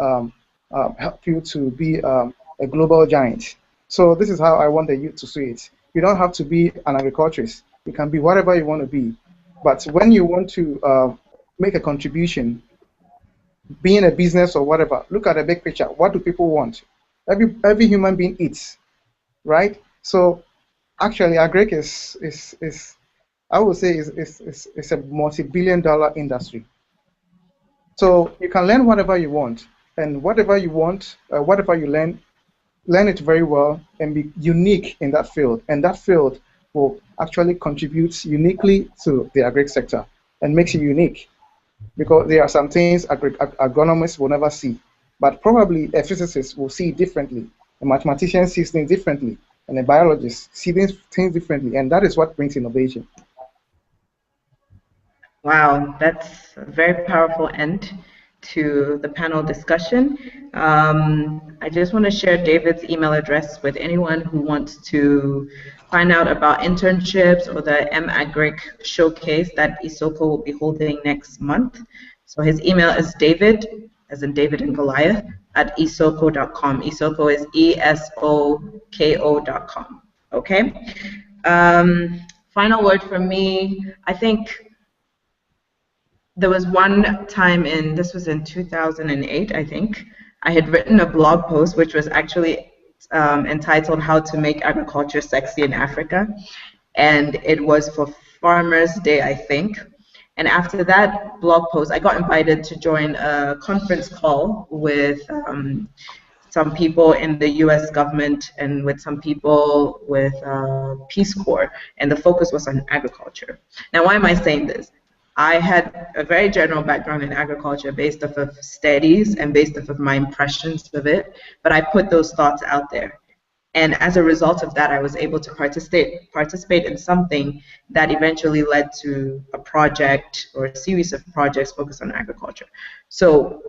help you to be a global giant. So this is how I want the youth to see it. You don't have to be an agriculturist. You can be whatever you want to be. But when you want to make a contribution, being a business or whatever, look at the big picture. What do people want? Every human being eats, right? So actually, agric is I would say is a multi-billion-dollar industry. So you can learn whatever you want, and whatever you want, whatever you learn it very well and be unique in that field, and that field will actually contribute uniquely to the agric sector and makes you unique, because there are some things agronomists will never see, but probably a physicist will see it differently, a mathematician sees things differently, and a biologist sees things differently, and that is what brings innovation. Wow, that's a very powerful end to the panel discussion. I just want to share David's email address with anyone who wants to find out about internships or the MAgric showcase that ISOCO will be holding next month. So his email is David, as in David and Goliath, at isoko.com. ISOCO is ESOKO.com. Okay? Final word from me. I think there was one time this was in 2008, I think, I had written a blog post which was actually entitled How to Make Agriculture Sexy in Africa. And it was for Farmers Day, I think. And after that blog post, I got invited to join a conference call with some people in the US government and with some people with Peace Corps. And the focus was on agriculture. Now, why am I saying this? I had a very general background in agriculture based off of studies and based off of my impressions of it, but I put those thoughts out there. And as a result of that, I was able to participate in something that eventually led to a project or a series of projects focused on agriculture. So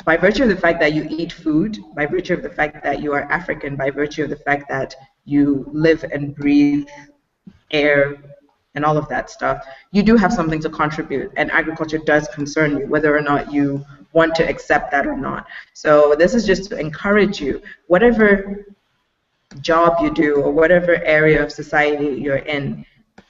by virtue of the fact that you eat food, by virtue of the fact that you are African, by virtue of the fact that you live and breathe air, and all of that stuff, you do have something to contribute, and agriculture does concern you, whether or not you want to accept that or not. So this is just to encourage you, whatever job you do or whatever area of society you're in,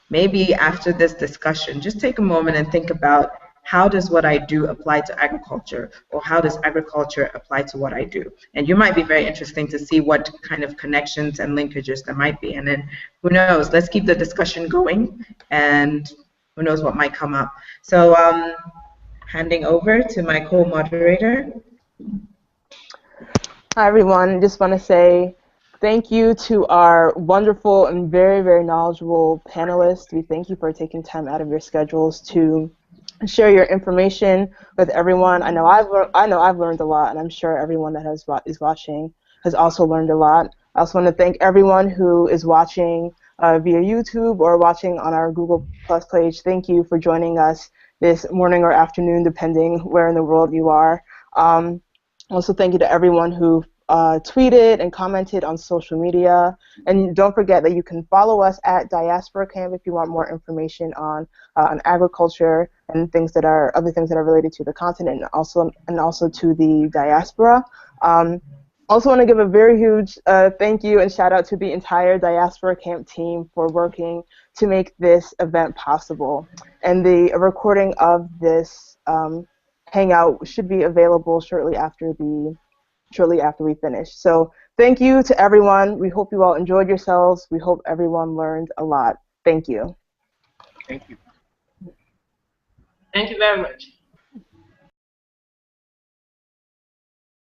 maybe after this discussion, just take a moment and think about, how does what I do apply to agriculture, or how does agriculture apply to what I do? And you might be very interesting to see what kind of connections and linkages there might be. And then who knows, let's keep the discussion going, and who knows what might come up. So handing over to my co-moderator. Hi everyone, just want to say thank you to our wonderful and very, very knowledgeable panelists. We thank you for taking time out of your schedules to share your information with everyone. I know I've learned a lot, and I'm sure everyone that is watching has also learned a lot. I also want to thank everyone who is watching via YouTube or watching on our Google Plus page. Thank you for joining us this morning or afternoon, depending where in the world you are. Also, thank you to everyone who tweeted and commented on social media. And don't forget that you can follow us at Diaspora Camp if you want more information on agriculture and other things that are related to the continent and also to the diaspora. Also want to give a very huge thank you and shout out to the entire Diaspora Camp team for working to make this event possible. And the recording of this hangout should be available shortly after we finish. So thank you to everyone. We hope you all enjoyed yourselves. We hope everyone learned a lot. Thank you. Thank you. Thank you very much.